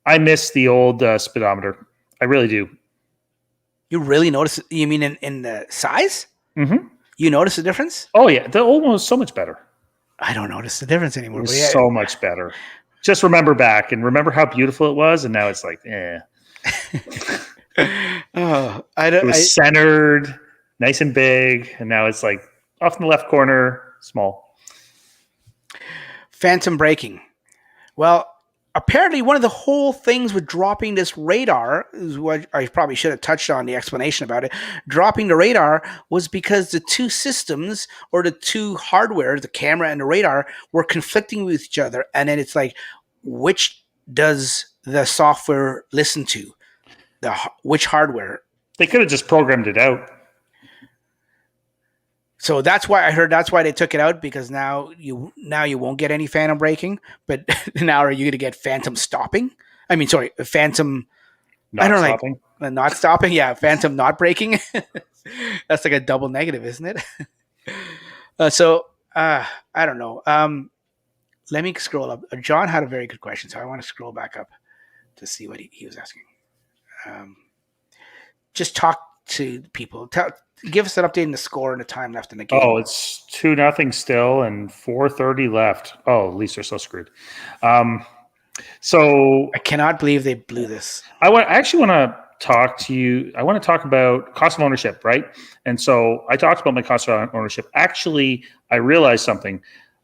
I miss the old speedometer. I really do.
You really notice it? You mean in the size?
Mm-hmm.
You notice the difference?
Oh yeah, the old one was so much better.
I don't notice the difference
It
anymore.
was
But yeah.
so much better. Just remember back and remember how beautiful it was, and now it's like,
Oh,
It was centered, nice and big, and now it's like off in the left corner, small.
Phantom braking. Well, apparently one of the whole things with dropping this radar is what I probably should have touched on the explanation about it. Dropping the radar was because the two systems or the two hardware, the camera and the radar, were conflicting with each other. And then it's like, which does the software listen to? Which hardware?
They could have just programmed it out.
So that's why I heard that's why they took it out, because now you won't get any phantom braking, but now are you going to get phantom stopping? I mean, sorry, phantom
Not stopping.
not stopping. Yeah, phantom not braking. That's like a double negative, isn't it? I don't know. Let me scroll up. John had a very good question, so I want to scroll back up to see what he was asking. Just talk to people. Give us an update on the score and the time left in the game.
Oh, it's 2-0 still and 4:30 left. Oh, at least they're so screwed. So
I cannot believe they blew this.
I actually want to talk to you. I want to talk about cost of ownership, right? And so I talked about my cost of ownership. Actually, I realized something.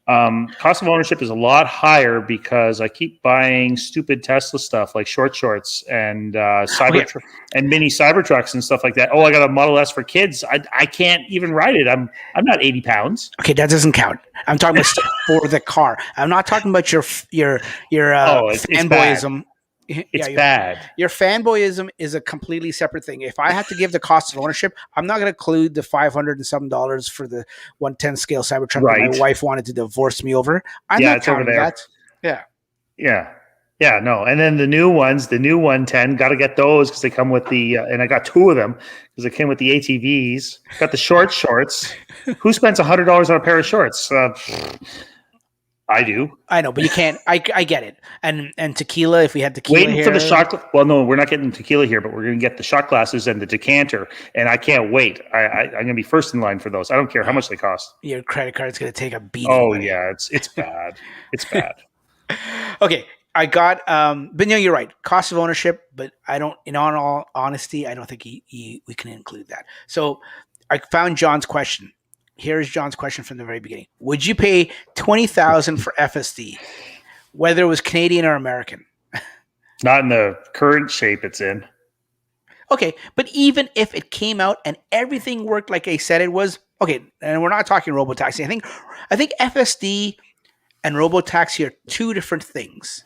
Cost of ownership is a lot higher because I keep buying stupid Tesla stuff like shorts and and mini Cybertrucks and stuff like that. Oh, I got a Model S for kids. I can't even ride it. I'm not 80 pounds.
Okay, that doesn't count. I'm talking about stuff for the car. I'm not talking about your fanboyism.
It's bad.
Your fanboyism is a completely separate thing. If I had to give the cost of ownership, I'm not going to include the $500 and some for the 110 scale Cybertruck that my wife wanted to divorce me over. I'm not counting that.
Yeah, no. And then the new ones, the new 110, got to get those because they come with the, and I got 2 of them because they came with the ATVs. Got the shorts. Who spends $100 on a pair of shorts? I do.
I know, but you can't. I get it. And tequila, if we had tequila
waiting for the shot. Well, no, we're not getting tequila here, but we're going to get the shot glasses and the decanter, and I can't wait. I'm going to be first in line for those. I don't care how much they cost.
Your credit card's going to take a beating.
Oh yeah, it's bad. It's bad.
Okay, I got. But no, you're right. Cost of ownership, but I don't. In all honesty, I don't think we can include that. So I found John's question. Here's John's question from the very beginning. Would you pay $20,000 for FSD, whether it was Canadian or American?
Not in the current shape it's in.
Okay, but even if it came out and everything worked like I said it was, okay, and we're not talking robotaxi. I think FSD and robotaxi are 2 different things.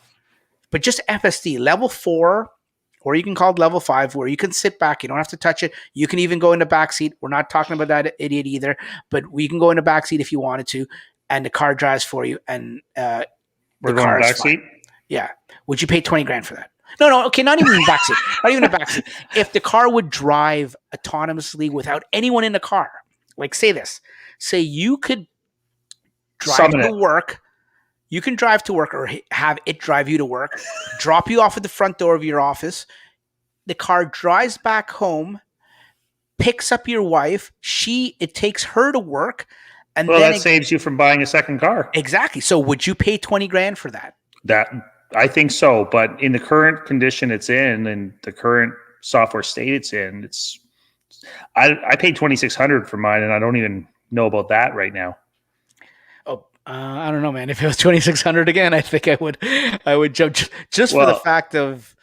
But just FSD, level 4, or you can call it level 5, where you can sit back. You don't have to touch it. You can even go in the back seat. We're not talking about that idiot either, but we can go in the back seat if you wanted to, and the car drives for you. And
we're going in the back seat?
Yeah. Would you pay $20,000 for that? No. Okay, not even in the back seat. Not even in the back seat. If the car would drive autonomously without anyone in the car, like say you could drive to work. You can drive to work or have it drive you to work, drop you off at the front door of your office. The car drives back home, picks up your wife. It takes her to work. And then
that saves you from buying a second car.
Exactly. So would you pay $20,000 for that?
I think so. But in the current condition it's in and the current software state it's in, I paid $2,600 for mine and I don't even know about that right now.
I don't know, man. If it was $2,600 again, I think I would jump just for the fact of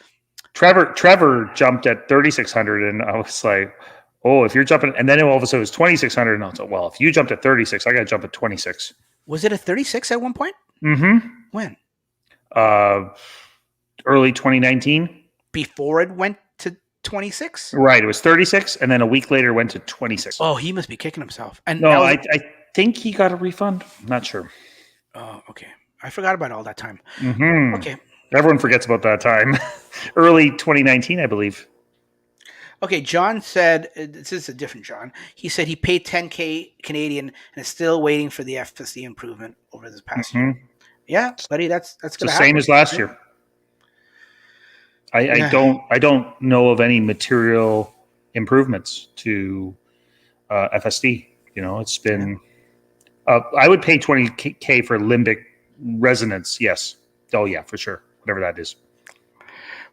Trevor jumped at 3,600, and I was like, oh, if you're jumping, and then all of a sudden it was 2,600, and I was like, well, if you jumped at 36, I got to jump at 26.
Was it a 36 at one point?
Mm-hmm.
When?
Early 2019.
Before it went to 26?
Right. It was 36, and then a week later went to 26.
Oh, he must be kicking himself. And
no, I think he got a refund. I'm not sure.
Oh, okay. I forgot about all that time.
Mm-hmm.
Okay.
Everyone forgets about that time. Early 2019, I believe.
Okay, John said, this is a different John. He said he paid 10K Canadian and is still waiting for the FSD improvement over this past year. Yeah, buddy, that's going to happen.
The same as last year. I don't know of any material improvements to FSD. You know, it's been. I would pay 20K for limbic resonance. Yes. Oh yeah, for sure. Whatever that is.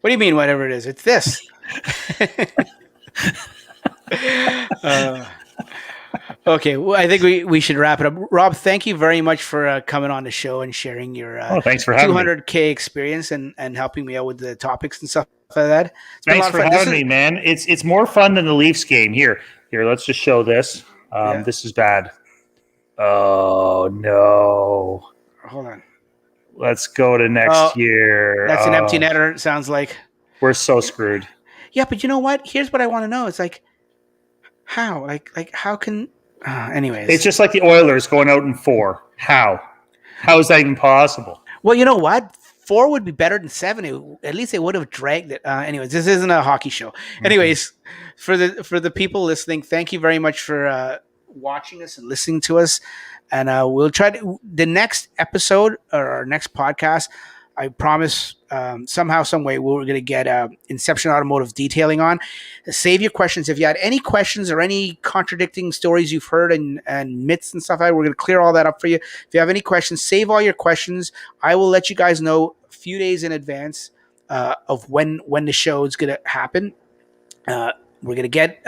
What do you mean? Whatever it is, it's this. Okay, well, I think we should wrap it up. Rob, thank you very much for coming on the show and sharing your
thanks for having
200K experience and helping me out with the topics and stuff like that.
Thanks for having me, man. It's more fun than the Leafs game. Here, let's just show this. This is bad. Oh no!
Hold on.
Let's go to next year.
That's an empty netter. It sounds like
we're so screwed.
Yeah, but you know what? Here's what I want to know. It's like how, like how can? Anyways,
it's just like the Oilers going out in 4. How is that even possible?
Well, you know what? 4 would be better than 7. At least they would have dragged it. Anyways, this isn't a hockey show. Mm-hmm. Anyways, for the people listening, thank you very much for watching us and listening to us. And we'll try to the next episode or our next podcast. I promise somehow, some way, we're going to get Inception Automotive detailing on. Save your questions. If you had any questions or any contradicting stories you've heard and myths and stuff, we're going to clear all that up for you. If you have any questions, save all your questions. I will let you guys know a few days in advance of when the show is going to happen. We're going to get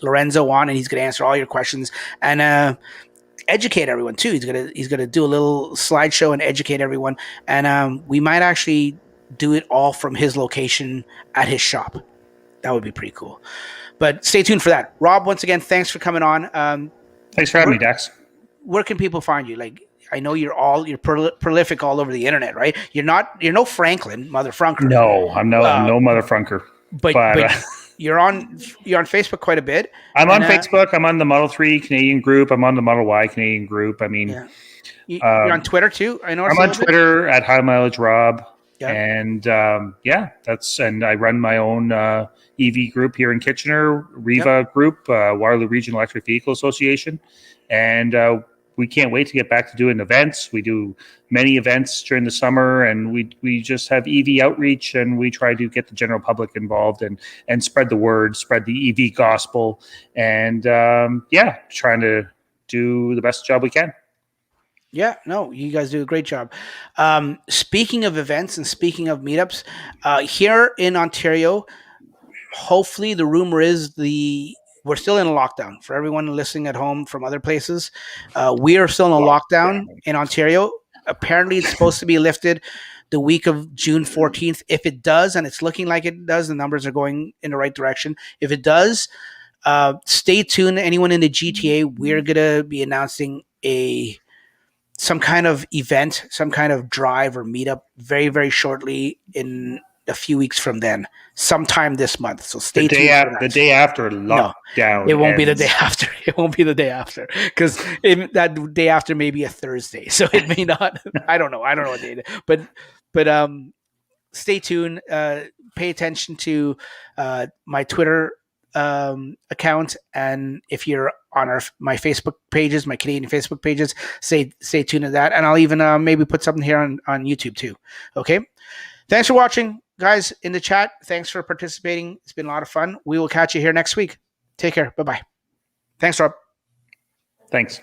Lorenzo on, and he's going to answer all your questions and educate everyone too. He's gonna do a little slideshow and educate everyone, and we might actually do it all from his location at his shop. That would be pretty cool. But stay tuned for that. Rob, once again, thanks for coming on.
Thanks for having me, Dax.
Where can people find you? Like, I know you're prolific all over the internet, right? You're no Franklin, Mother Frunker.
No, I'm no Mother Frunker. But
you're on Facebook quite a bit.
I'm on Facebook. I'm on the Model 3 Canadian group. I'm on the Model Y Canadian group. I mean,
you're on Twitter too. I know.
I'm on Twitter at High Mileage Rob.
Yeah.
And and I run my own EV group here in Kitchener, Riva Group, Waterloo Regional Electric Vehicle Association, and we can't wait to get back to doing events. We do many events during the summer, and we just have EV outreach, and we try to get the general public involved and spread the word, spread the EV gospel, and trying to do the best job we can.
Yeah, no, you guys do a great job. Speaking of events and speaking of meetups, here in Ontario, hopefully the rumor is we're still in a lockdown. For everyone listening at home from other places, we are still in a lockdown in Ontario. Apparently, it's supposed to be lifted the week of June 14th. If it does, and it's looking like it does, the numbers are going in the right direction. If it does, stay tuned. Anyone in the GTA, we're going to be announcing some kind of event, some kind of drive or meetup very, very shortly in a few weeks from then, sometime this month. So stay tuned.
The day after lockdown. No,
it won't be the day after. It won't be the day after because that day after may be a Thursday. So it may not. I don't know what day it is. But stay tuned. Pay attention to my Twitter account, and if you're on my Facebook pages, my Canadian Facebook pages, stay tuned to that, and I'll even maybe put something here on YouTube too. Okay, thanks for watching, guys, in the chat. Thanks for participating. It's been a lot of fun. We will catch you here next week. Take care. Bye-bye. Thanks, Rob.
Thanks.